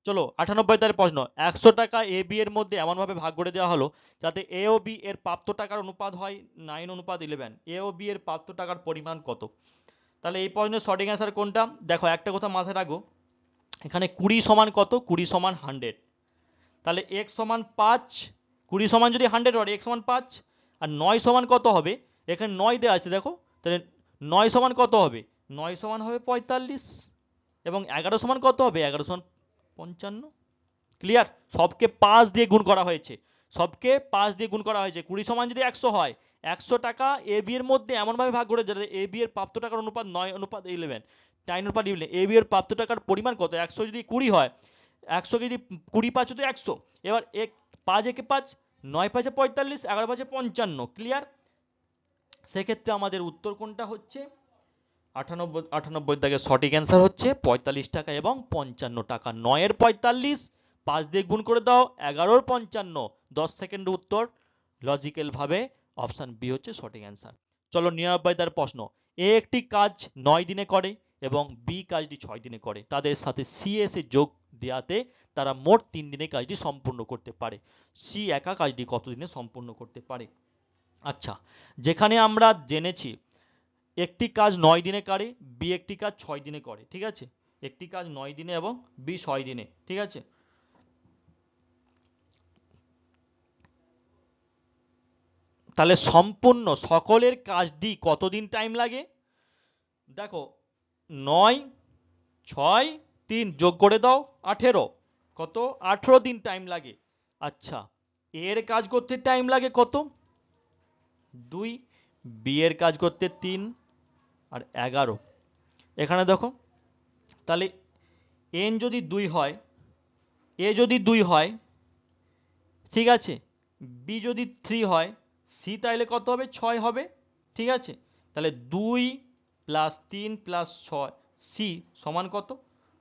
চলো 98 তার প্রশ্ন, 100 টাকা এ বি এর মধ্যে এমনভাবে ভাগ করে দেওয়া হলো যাতে এ ও বি এর প্রাপ্ত টাকার অনুপাত হয় 9:11, এ ও বি এর প্রাপ্ত টাকার পরিমাণ কত? তাহলে এই প্রশ্নের সঠিক অ্যান্সার কোনটা? দেখো একটা কথা মাথায় রাখো, এখানে 20 সমান কত? 20 সমান 100, তাহলে x সমান 5, 20 সমান যদি 100 হয় x সমান 5, আর 9 সমান কত হবে? এখানে 9 দেওয়া আছে দেখো, তাহলে 9 সমান কত হবে? 9 সমান হবে 45, এবং 11 সমান কত হবে? 11 সমান 55। ক্লিয়ার? সবকে 5 দিয়ে গুণ করা হয়েছে, সবকে 5 দিয়ে গুণ করা হয়েছে। 20 সমান যদি 100 হয়, 100 টাকা এ বি এর মধ্যে এমনভাবে ভাগ করে যাতে এ বি এর প্রাপ্ত টাকার অনুপাত 9:11, 9:11, এ বি এর প্রাপ্ত টাকার পরিমাণ কত? 100 যদি 20 হয়, 100 যদি 20 5 হতো 100, এবার 5 একে 5, 9 5 45, 11 5 55। ক্লিয়ার? সেক্ষেত্রে আমাদের উত্তর কোনটা হচ্ছে? 98 দাগের সঠিক অ্যান্সার হচ্ছে 45 টাকা এবং 55 টাকা। 9 এর 45, 5 দিয়ে গুণ করে দাও, 11 এর 55, 10 সেকেন্ডে উত্তর। লজিক্যাল ভাবে অপশন বি হচ্ছে সঠিক অ্যান্সার। চলো 99 তার প্রশ্ন, এ একটি কাজ 9 দিনে করে এবং বি কাজটি 6 দিনে করে, তাদের সাথে সি এসে যোগ দেওয়াতে তারা মোট 3 দিনে কাজটি সম্পূর্ণ করতে পারে। সি একা কাজটি কত দিনে সম্পূর্ণ করতে পারে? আচ্ছা, যেখানে আমরা জেনেছি একটি কাজ 9 দিনে করে, বি একটি কাজ 6 দিনে করে। ঠিক আছে, একটি কাজ 9 দিনে এবং বি 6 দিনে। ঠিক আছে, তাহলে সম্পূর্ণ সকলের কাজটি কতদিন টাইম লাগে? দেখো 9 6 3 যোগ করে দাও 18, কত? 18 দিন টাইম লাগে। আচ্ছা, এর কাজ করতে টাইম লাগে কত? 2, বি এর কাজ করতে 3 আর 11। এখানে দেখো, তাহলে এন যদি 2 হয়, এ যদি 2 হয়, ঠিক আছে, বি যদি 3 হয়, সি তাইলে কত হবে? 6 হবে। ঠিক আছে, তাহলে 2 প্লাস 3 প্লাস 6, সি সমান কত?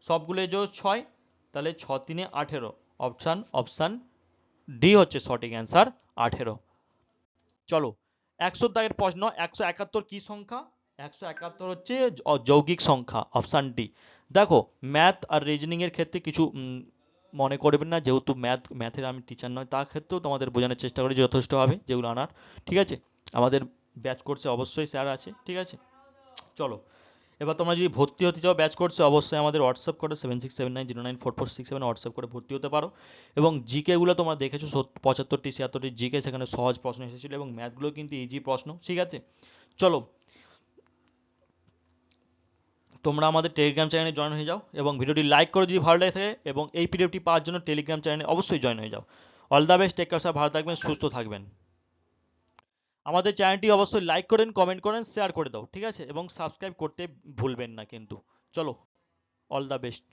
সবগুলো যোগ 6, তাহলে 6 3 18। অপশান ডি হচ্ছে সঠিক অ্যান্সার, 18। চলো 100 দাগের প্রশ্ন, 171 কি সংখ্যা? 171 হচ্ছে যৌগিক সংখ্যা, অপশান ডি। দেখো ম্যাথ আর রিজনিং এর ক্ষেত্রে কিছু মনে করবেন না, যেহেতু ম্যাথের আমি টিচার নয়, তার ক্ষেত্রেও তোমাদের বোঝানোর চেষ্টা করি যথেষ্টভাবে যেগুলো আনার। ঠিক আছে, আমাদের ব্যাচ কোর্সে অবশ্যই স্যার আছে। ঠিক আছে, চলো এবার তোমরা যদি ভর্তি হতে চাও ব্যাচ কোর্সে, অবশ্যই আমাদের হোয়াটসঅ্যাপ করে 7679094467 হোয়াটসঅ্যাপ করে ভর্তি হতে পারো। এবং জিকেগুলো তোমরা দেখেছো 75টি 76টি জিকে, সেখানে সহজ প্রশ্ন এসেছিল এবং ম্যাথগুলো কিন্তু ইজি প্রশ্ন। ঠিক আছে, চলো তোমরা আমাদের টেলিগ্রাম চ্যানেলে জয়েন হয়ে যাও এবং ভিডিওটি লাইক করে যদি ভালো লাগে থাকে, এবং এই পিডিএফটি পাওয়ার জন্য টেলিগ্রাম চ্যানেলে অবশ্যই জয়েন হয়ে যাও। All the best, take care, ভালো থাকবেন, সুস্থ থাকবেন। আমাদের চ্যানেলটি অবশ্যই লাইক করেন, কমেন্ট করেন, শেয়ার করে দাও। ঠিক আছে, এবং সাবস্ক্রাইব করতে ভুলবেন না কিন্তু। চলো, অল দ্য বেস্ট।